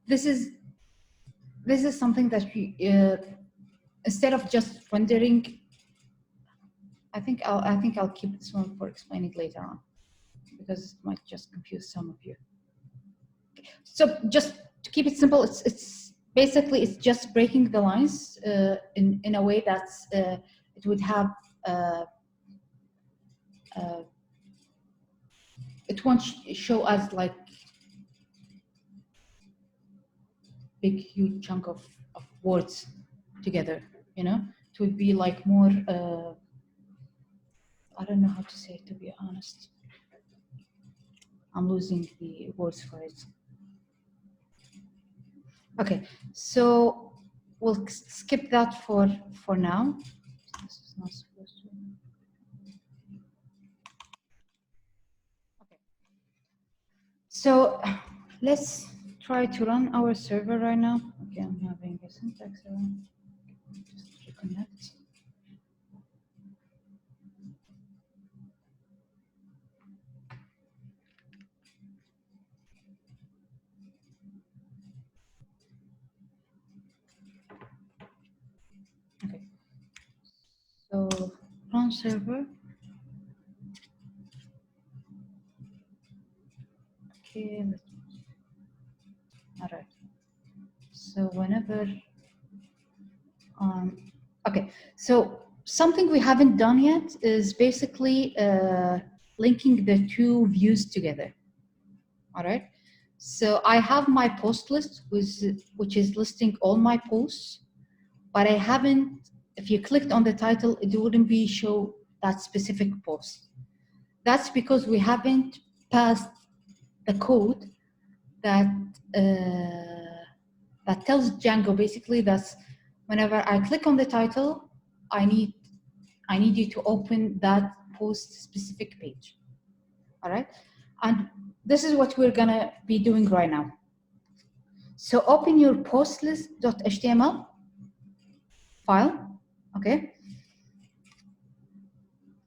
this is something that we, instead of just rendering, I think I'll keep this one for explaining later on, because it might just confuse some of you. So just to keep it simple, it's basically it's just breaking the lines in a way that it would have it won't show us like big huge chunk of words together, you know. It would be like more I don't know how to say it, to be honest. I'm losing the words for it. Okay, so we'll skip that for now. This is not supposed to. Okay. So let's try to run our server right now. Okay, I'm having a syntax error. Just reconnect. Okay. So run server. Okay. All right. So whenever okay, so something we haven't done yet is basically linking the two views together. All right. So I have my post list, which is listing all my posts, but I haven't, if you clicked on the title, it wouldn't be show that specific post. That's because we haven't passed the code that that tells Django basically that whenever I click on the title, I need you to open that post specific page. All right, and this is what we're gonna be doing right now. So open your post list.html file, okay,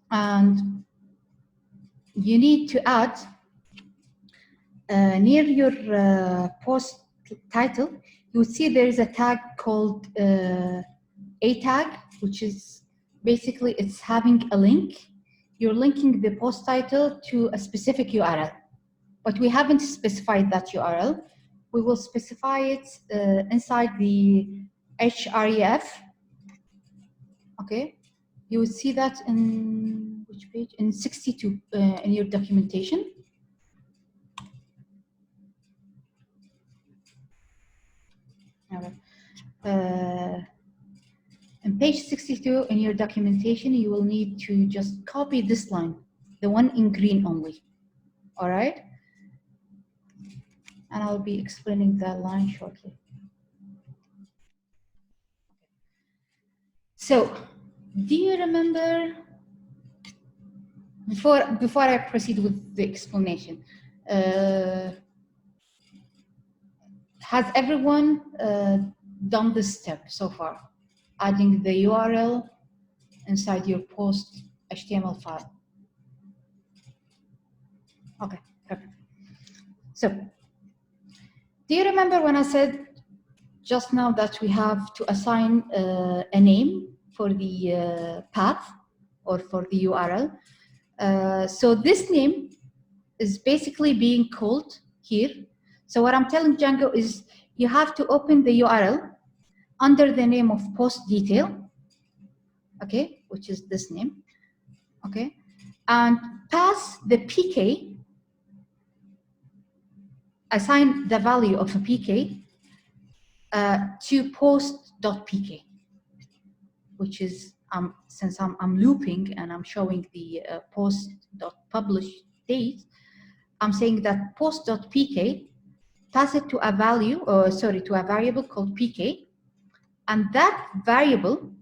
and you need to add near your post title, you would see there is a tag called a tag, which is basically it's having a link. You're linking the post title to a specific URL, but we haven't specified that URL. We will specify it inside the href. Okay, you will see that in which page? In 62 in your documentation. All right. On page 62 in your documentation, you will need to just copy this line, the one in green only. All right? And I'll be explaining that line shortly. So, do you remember, before I proceed with the explanation, has everyone done this step so far? Adding the URL inside your post HTML file. Okay, perfect. So, do you remember when I said just now that we have to assign a name for the path or for the URL? So this name is basically being called here. So what I'm telling Django is you have to open the URL under the name of post detail, okay, which is this name, okay, and pass the PK, assign the value of a PK to post.pk, which is, since I'm looping and I'm showing the post.publish date, I'm saying that post.pk, pass it to a value, to a variable called pk, and that variable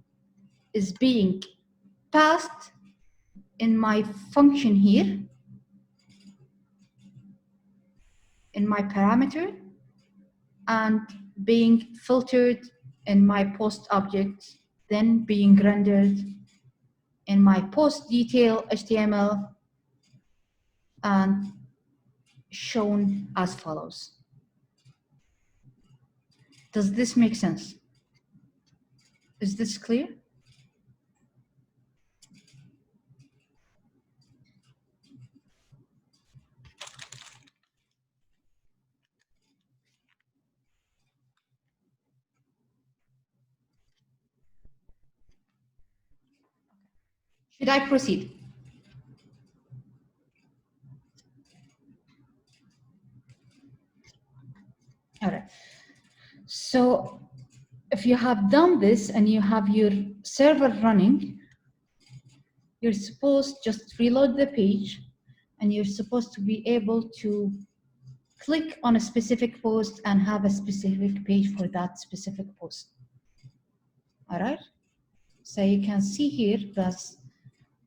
is being passed in my function here, in my parameter, and being filtered in my post object, then being rendered in my post detail HTML and shown as follows. Does this make sense? Is this clear? Should I proceed? All right. So if you have done this and you have your server running, you're supposed to just reload the page and you're supposed to be able to click on a specific post and have a specific page for that specific post. All right. So you can see here that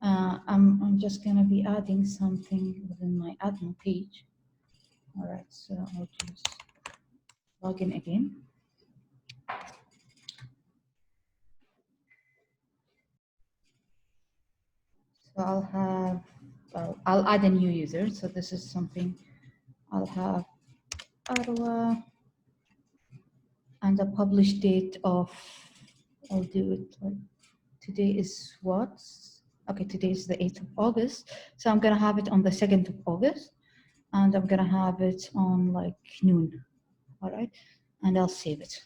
I'm just going to be adding something within my admin page. All right. So I'll just log in again. So I'll have, well, I'll add a new user. So this is something I'll have Arwa and the publish date of, I'll do it like, today is what? Okay, today is the 8th of August. So I'm gonna have it on the 2nd of August and I'm gonna have it on like noon, all right? And I'll save it.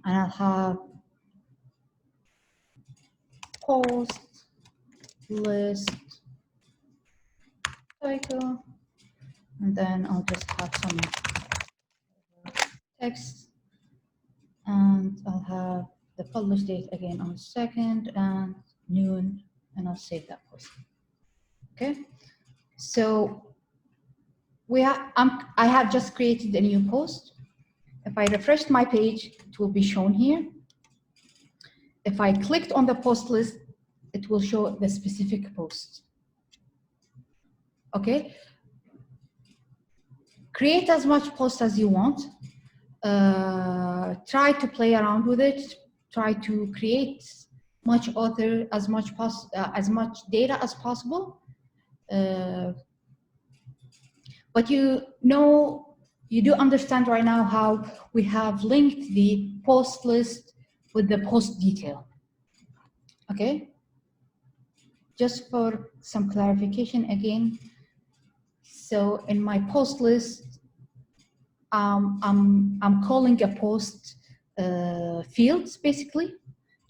And I'll have post list title, and then I'll just have some text, and I'll have the publish date again on 2nd and noon, and I'll save that post. Okay, so I have just created a new post. If I refresh my page, it will be shown here. If I clicked on the post list, it will show the specific post. Okay, create as much post as you want. Try to play around with it. Try to create as much data as possible. But you know you do understand right now how we have linked the post list with the post detail. Okay? Just for some clarification again. So in my post list, I'm calling a post fields basically,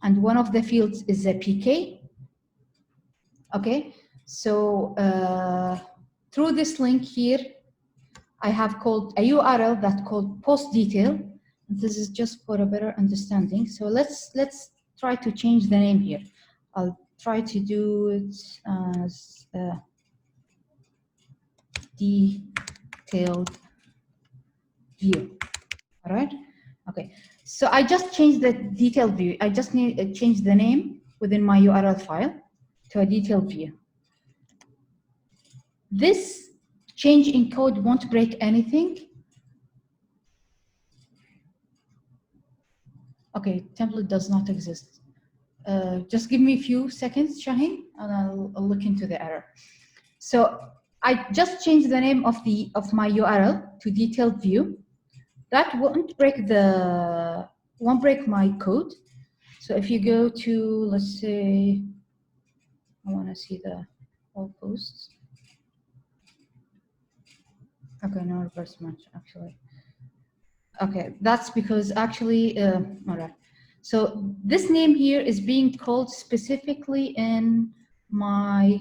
and one of the fields is a PK. Okay, so through this link here, I have called a URL that called post detail. This is just for a better understanding. So let's try to change the name here. I'll try to do it as detailed view. All right. Okay. So I just changed the detailed view. I just need to change the name within my URL file to a detailed view. This change in code won't break anything. Okay, template does not exist. Just give me a few seconds, Shaheen, and I'll look into the error. So I just changed the name of my URL to detailed view. That won't break my code. So if you go to, let's say, I want to see the all posts. Okay, no reverse match actually. Okay, that's because actually, all right. So this name here is being called specifically in my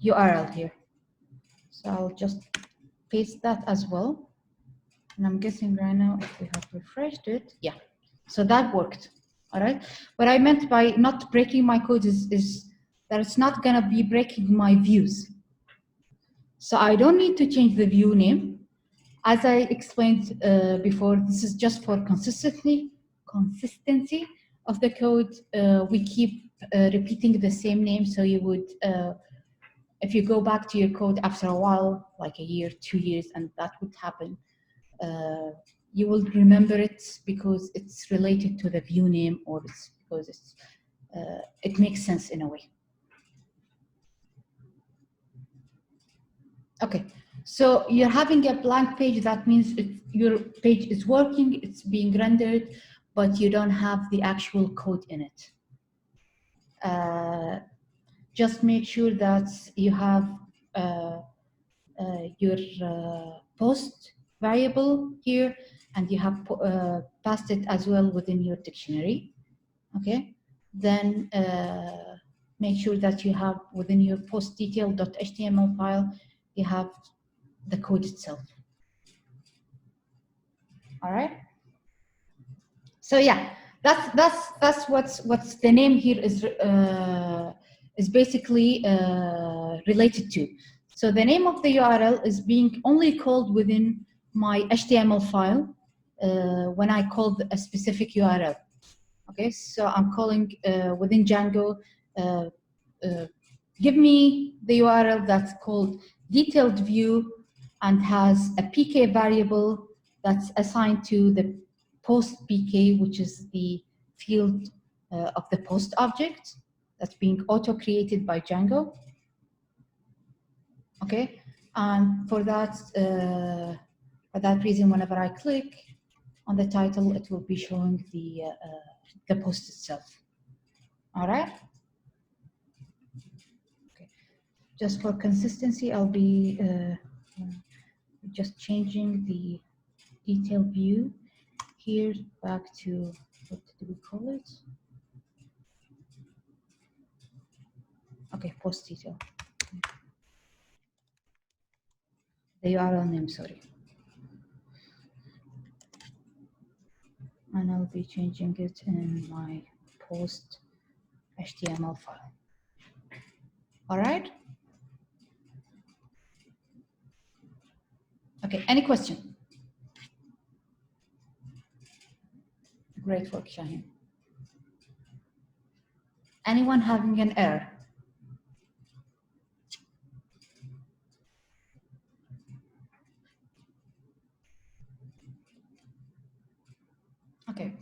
URL here. So I'll just paste that as well. And I'm guessing right now if we have refreshed it, yeah. So that worked, all right? What I meant by not breaking my code is that it's not gonna be breaking my views. So I don't need to change the view name. As I explained before, this is just for consistency of the code. We keep repeating the same name, so you would, if you go back to your code after a while, like a year, 2 years, and that would happen, you will remember it because it's related to the view name, or it's because it makes sense in a way. Okay, so you're having a blank page. That means your page is working, it's being rendered, but you don't have the actual code in it. Just make sure that you have your post variable here, and you have passed it as well within your dictionary. Okay, then make sure that you have within your post detail.html file, you have the code itself. All right. So yeah, that's what's the name here is basically related to. So the name of the URL is being only called within my HTML file when I call a specific URL. Okay, so I'm calling within Django. Give me the URL that's called detailed view and has a PK variable that's assigned to the post PK, which is the field of the post object that's being auto-created by Django. Okay, and for that reason, whenever I click on the title, it will be showing the post itself. All right. Okay. Just for consistency, I'll be just changing the detail view here back to, what do we call it? Okay, post detail. The URL name, sorry. And I'll be changing it in my post HTML file. All right. Okay, any question? Great work, Shaheen. Anyone having an error? Okay.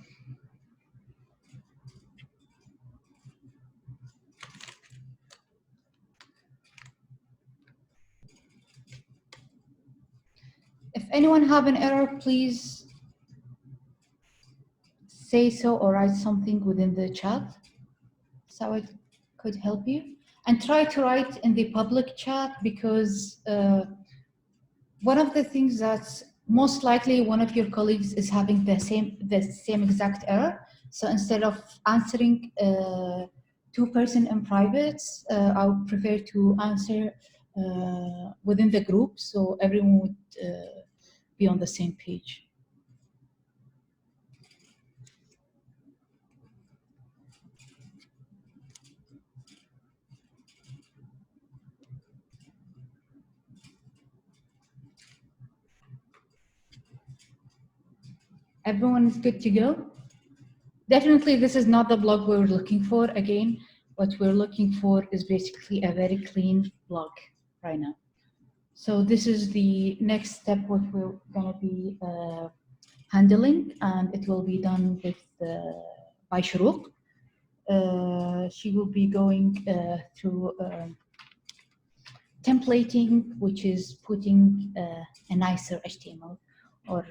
If anyone have an error, please say so or write something within the chat so it could help you. And try to write in the public chat, because one of the things that's most likely one of your colleagues is having the same exact error. So instead of answering two-person in private, I would prefer to answer within the group so everyone would be on the same page. Everyone is good to go? Definitely, this is not the blog we're looking for. Again, what we're looking for is basically a very clean blog right now. So this is the next step, what we're going to be handling, and it will be done with by Shuruq. She will be going through templating, which is putting a nicer HTML, or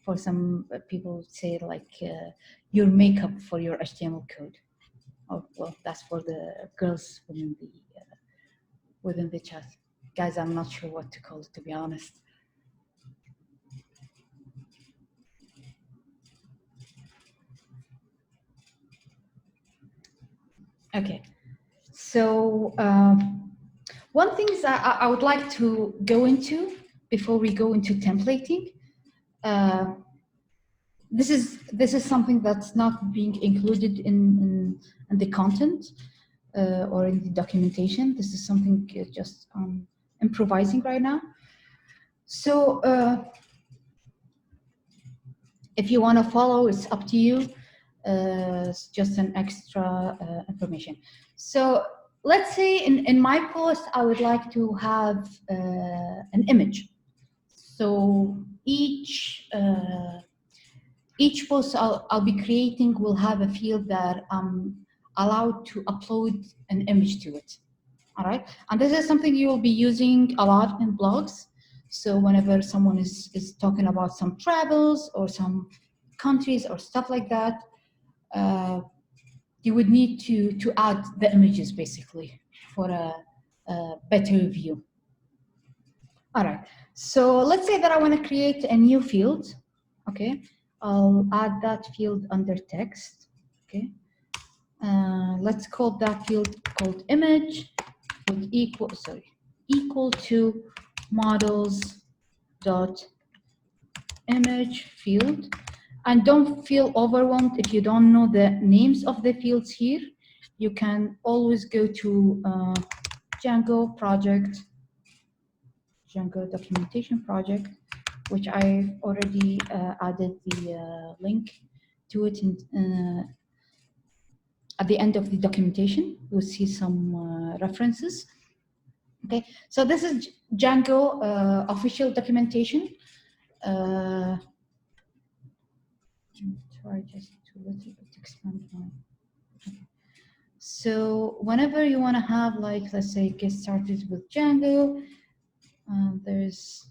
for some people say like your makeup for your HTML code. Oh, well, that's for the girls within the chat. Guys, I'm not sure what to call it, to be honest. Okay, so one thing I would like to go into before we go into templating. This is something that's not being included in the content or in the documentation. This is something just improvising right now. So if you want to follow, it's up to you. It's just an extra information. So let's say in my post, I would like to have an image. So each post I'll be creating will have a field that I'm allowed to upload an image to it. All right, and this is something you will be using a lot in blogs. So whenever someone is talking about some travels or some countries or stuff like that, you would need to add the images basically for a better view. All right, so let's say that I want to create a new field. Okay, I'll add that field under text. Okay, let's call that field called image with equal to models dot image field. And don't feel overwhelmed if you don't know the names of the fields here. You can always go to Django project, Django documentation project, which I already added the link to it at the end of the documentation. You'll see some references. Okay, so this is Django official documentation. Try just to a little bit expand my. Okay. So whenever you want to have, like, let's say, get started with Django, there's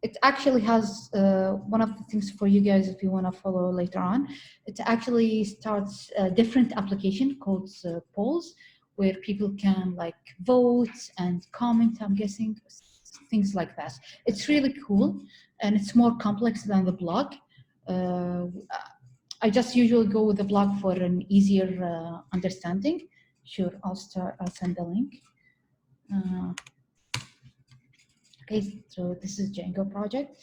it actually has one of the things for you guys if you want to follow later on. It actually starts a different application called polls, where people can like vote and comment, I'm guessing, things like that. It's really cool, and it's more complex than the blog. I just usually go with the blog for an easier understanding. Sure, I'll send the link. Okay, so this is Django project.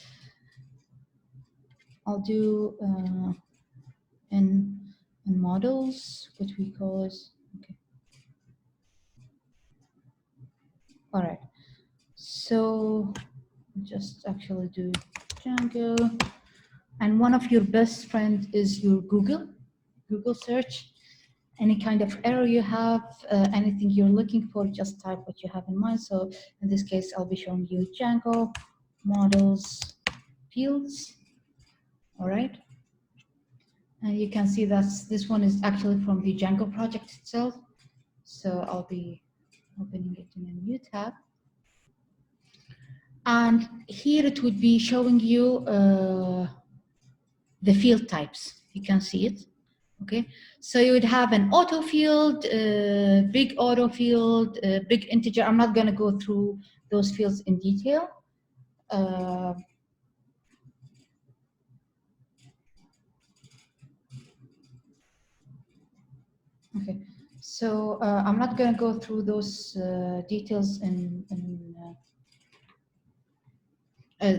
I'll do in models, what we call is, okay. All right, so just actually do Django, and one of your best friend is your Google search. Any kind of error you have, anything you're looking for, just type what you have in mind. So in this case, I'll be showing you Django models fields. All right, and you can see that this one is actually from the Django project itself. So I'll be opening it in a new tab. And here it would be showing you the field types. You can see it. Okay, so you would have an auto field, big auto field, big integer. I'm not going to go through those fields in detail. Okay, so I'm not going to go through those details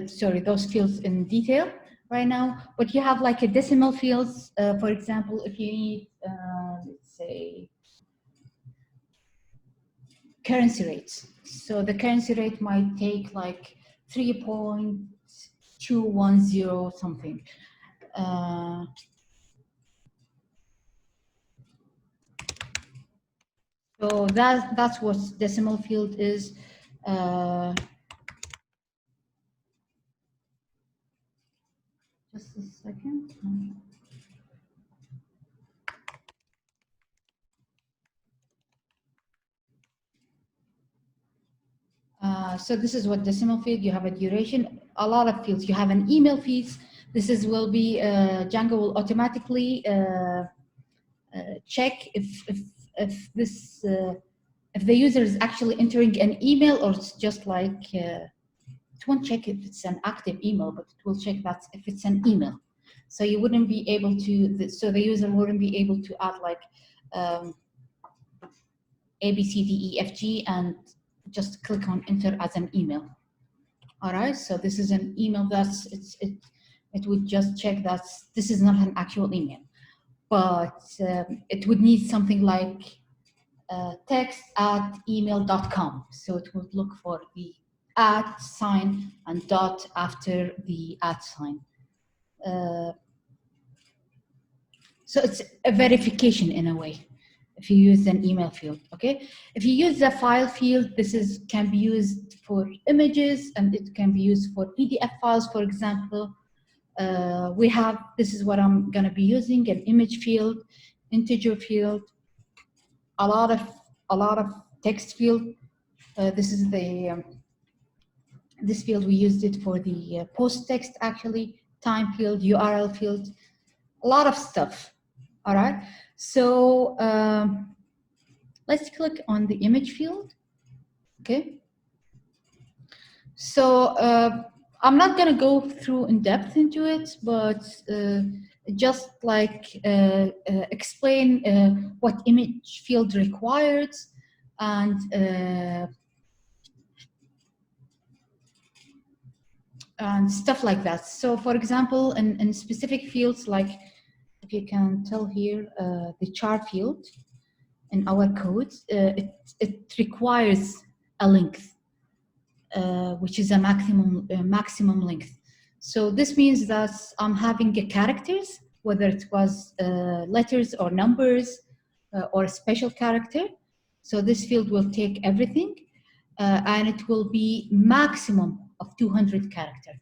sorry, those fields in detail right now, but you have like a decimal fields. For example, if you need, let's say, currency rates. So the currency rate might take like 3.210 something. So that's what decimal field is. Just a second. So this is what decimal field. You have a duration, a lot of fields. You have an email feeds. This is will be Django will automatically check if this if the user is actually entering an email, or it's just like it won't check if it's an active email, but it will check that if it's an email. So you wouldn't be able to. So the user wouldn't be able to add like A B C D E F G and just click on enter as an email. All right, so this is an email that's it would just check that this is not an actual email, but it would need something like text@email.com. So it would look for the @ sign and dot after the @ sign. So it's a verification in a way. If you use an email field, okay? If you use the file field, this can be used for images, and it can be used for PDF files, for example. This is what I'm gonna be using, an image field, integer field, a lot of text field. This is this field, we used it for the post text actually, time field, URL field, a lot of stuff. All right, so let's click on the image field. Okay, so I'm not going to go through in depth into it, but just like explain what image field requires and stuff like that. So for example, in specific fields, like if you can tell here, the char field in our code, it requires a length, which is a maximum length. So this means that I'm having a characters, whether it was letters or numbers or a special character. So this field will take everything, and it will be maximum of 200 characters.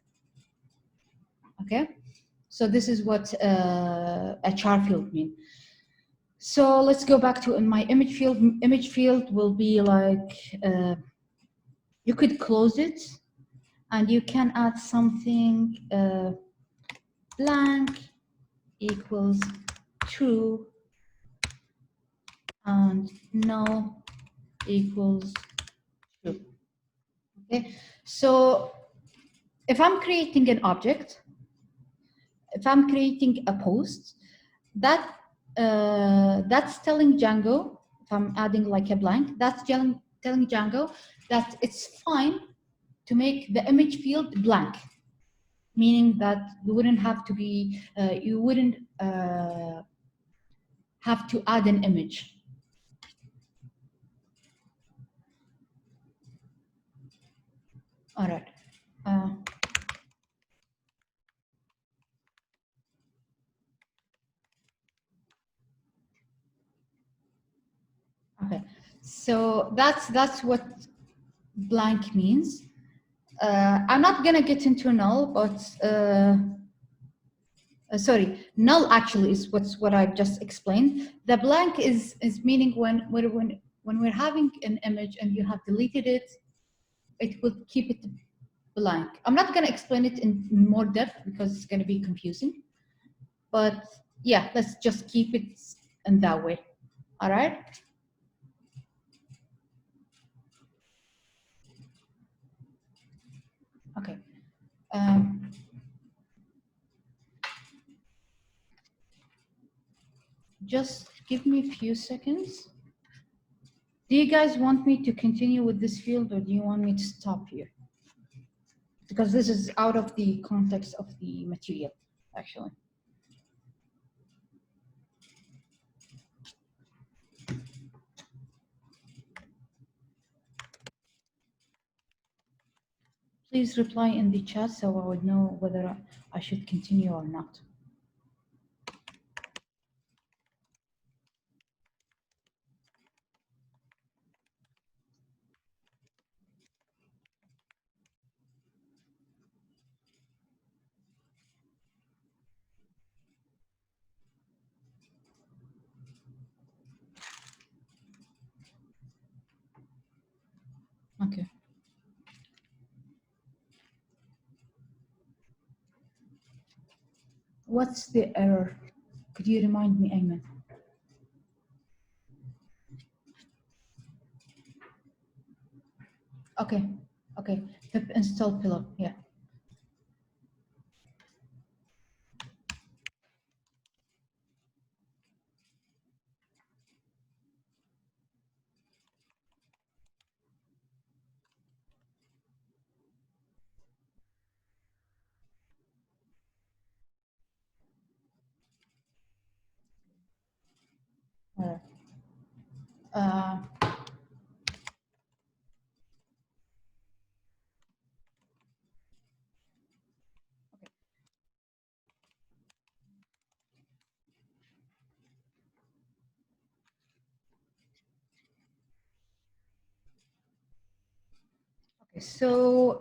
Okay, so this is what a char field means. So let's go back to in my image field. Image field will be like, you could close it and you can add something blank equals true and null equals true. Okay, so if I'm creating an object, if I'm creating a post, that's telling Django, if I'm adding like a blank, that's telling Django that it's fine to make the image field blank, meaning that you wouldn't have to be, you wouldn't have to add an image. All right. Okay, so that's what blank means. I'm not gonna get into null, but sorry, null actually is what I've just explained. The blank is meaning when we're having an image and you have deleted it, it will keep it blank. I'm not going to explain it in more depth because it's going to be confusing. But yeah, let's just keep it in that way. All right. Okay. Just give me a few seconds. Do you guys want me to continue with this field, or do you want me to stop here? Because this is out of the context of the material, actually. Please reply in the chat so I would know whether I should continue or not. Okay. What's the error? Could you remind me, Ayman? Okay. Okay. Pip install pillow. Yeah. All right. Okay. So.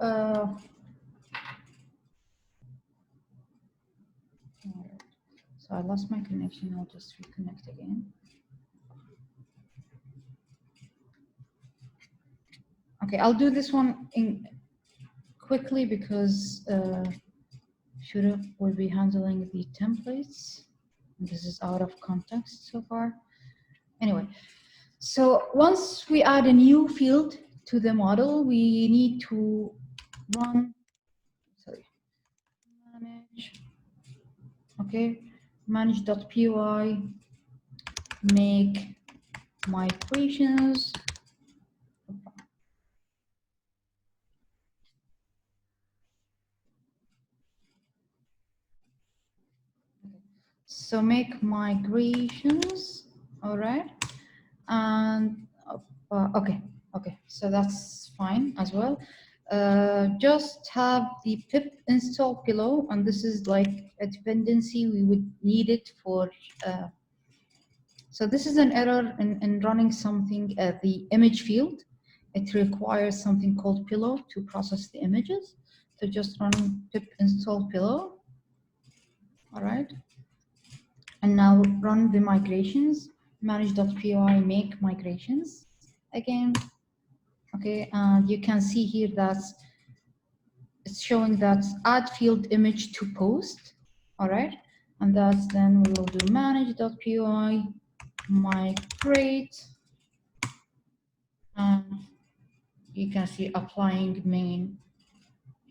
So I lost my connection. I'll just reconnect again. Okay, I'll do this one in quickly because Shura will be handling the templates. This is out of context so far. Anyway, so once we add a new field to the model, we need to run, sorry, manage, okay, manage.py, make migrations. So make migrations, all right, and okay, so that's fine as well. Just have the pip install below, and this is like a dependency we would need it for. So this is an error in running something at the image field. It requires something called pillow to process the images. So just run pip install pillow, all right. And now run the migrations, manage.py make migrations again. Okay, and you can see here that it's showing that add field image to post, all right? And that's then we will do manage.py, migrate, and you can see applying main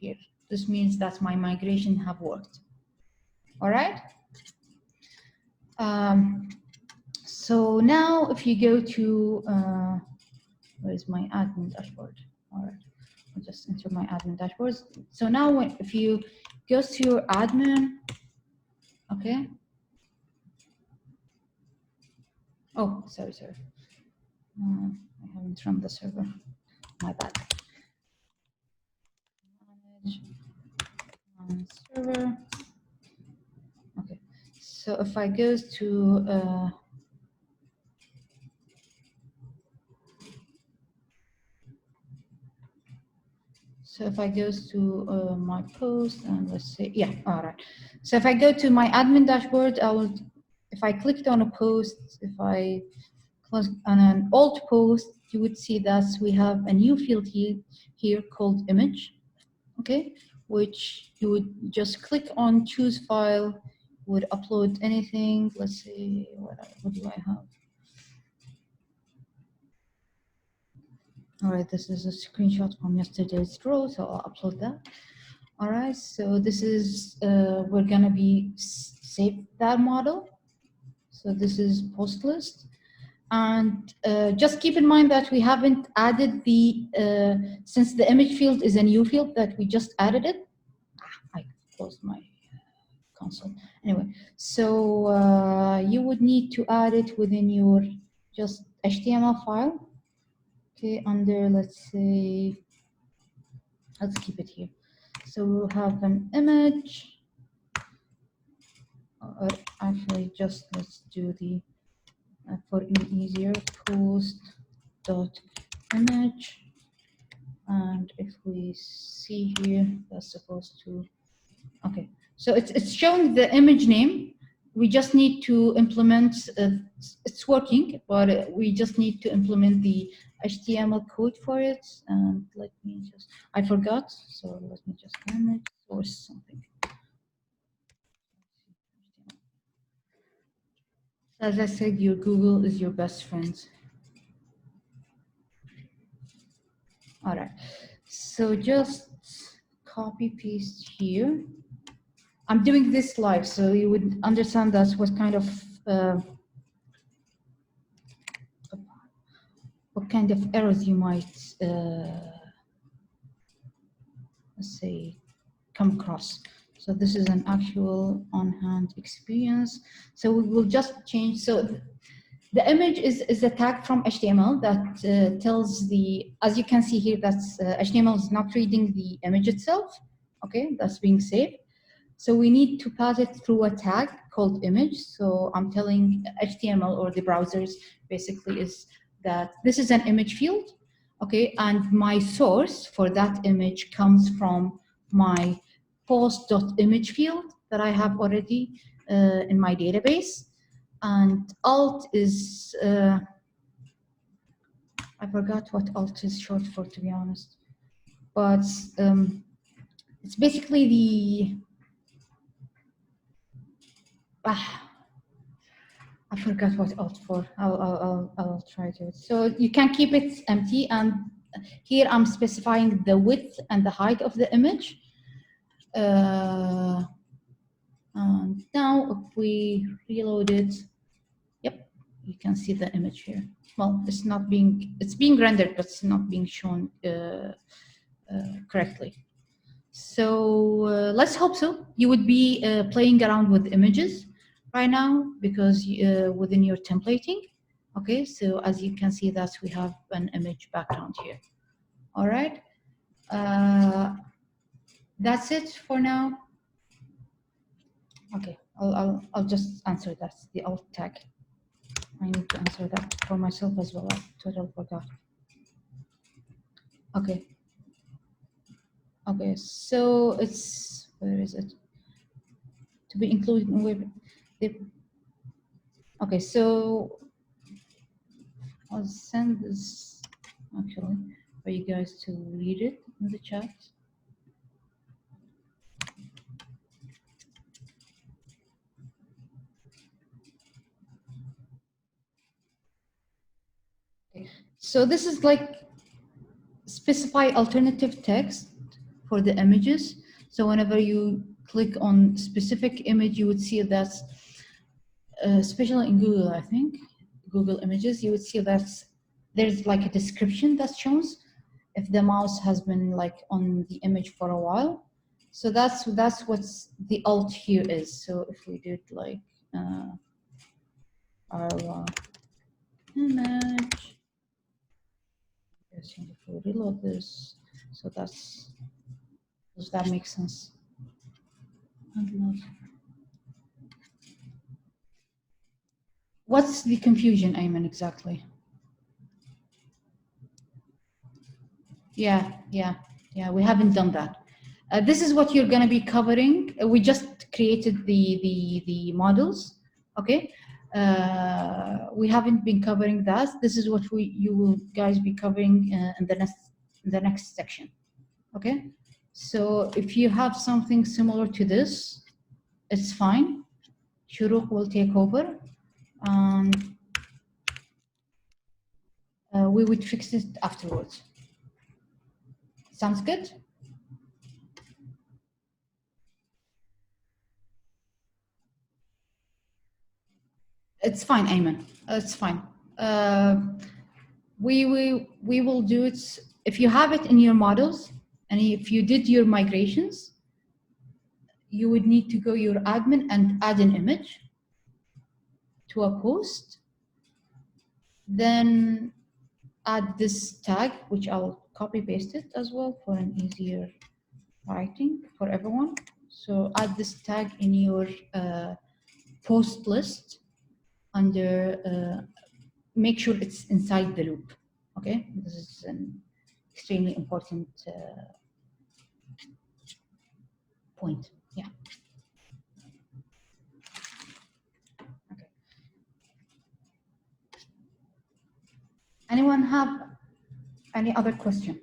here. This means that my migration have worked, all right? So now if you go to, where is my admin dashboard? All right, I'll just enter my admin dashboards. So now if you go to your admin, okay. Oh, sorry. I haven't run the server, my bad. Manage server. Okay, so if I go to, so if I go to my post and let's say, yeah, all right. So if I go to my admin dashboard, I will, if I clicked on a post, if I click on an alt post, you would see that we have a new field here called image. okay, which you would just click on choose file, would upload anything. Let's see, what do I have? All right, this is a screenshot from yesterday's draw, so I'll upload that. All right, so this is, we're gonna be save that model. So this is post list. And just keep in mind that we haven't added the, since the image field is a new field that we just added it. I closed my console. Anyway, so you would need to add it within your just HTML file. Okay, under, let's say, let's keep it here. So we'll have an image, or actually just let's do the, for easier, post dot image. And if we see here, that's supposed to, okay. So it's showing the image name. We just need to implement, it's working, but we just need to implement the HTML code for it. And let me just, I forgot, so let me just image source something. As I said, your Google is your best friend. All right, so just copy paste here. I'm doing this live, so you would understand that's what kind of errors you might let's say come across. So this is an actual on-hand experience. So we will just change. So the image is a tag from HTML that tells the, as you can see here, that's HTML is not reading the image itself. Okay, that's being saved. So we need to pass it through a tag called image. So I'm telling HTML or the browsers basically is that this is an image field, okay? And my source for that image comes from my post.image field that I have already in my database. And alt is, I forgot what alt is short for, to be honest. But it's basically the, I forgot what alt for. I'll try to. So you can keep it empty, and here I'm specifying the width and the height of the image. And now if we reload it, yep, you can see the image here. Well, it's not being, it's being rendered, but it's not being shown correctly. So let's hope so. You would be playing around with images right now because within your templating. Okay, so as you can see, that we have an image background here. All right, that's it for now. Okay, I'll just answer that, the alt tag. I need to answer that for myself as well. I totally forgot. Okay. Okay, so it's, where is it? To be included with the, okay, so I'll send this actually for you guys to read it in the chat. Okay. So this is like specify alternative text for the images. So whenever you click on specific image, you would see that, especially in Google, I think, Google Images, you would see that there's like a description that shows if the mouse has been like on the image for a while. So that's what's the alt here is. So if we did like Arwa image, if we reload this, so that's, does that make sense? What's the confusion, Ayman, exactly? Yeah, we haven't done that. This is what you're going to be covering. We just created the models, okay? We haven't been covering that. This is what you will guys be covering in the next section, okay? So if you have something similar to this, it's fine. Shuruq will take over, and we would fix it afterwards. Sounds good? It's fine, Ayman. It's fine. We will do it if you have it in your models, and if you did your migrations, you would need to go your admin and add an image to a post. Then add this tag, which I'll copy paste it as well for an easier writing for everyone. So add this tag in your post list under, make sure it's inside the loop. Okay, this is an extremely important point. Yeah. Okay. Anyone have any other question?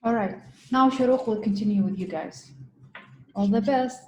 All right. Now Shuruq will continue with you guys. All the best.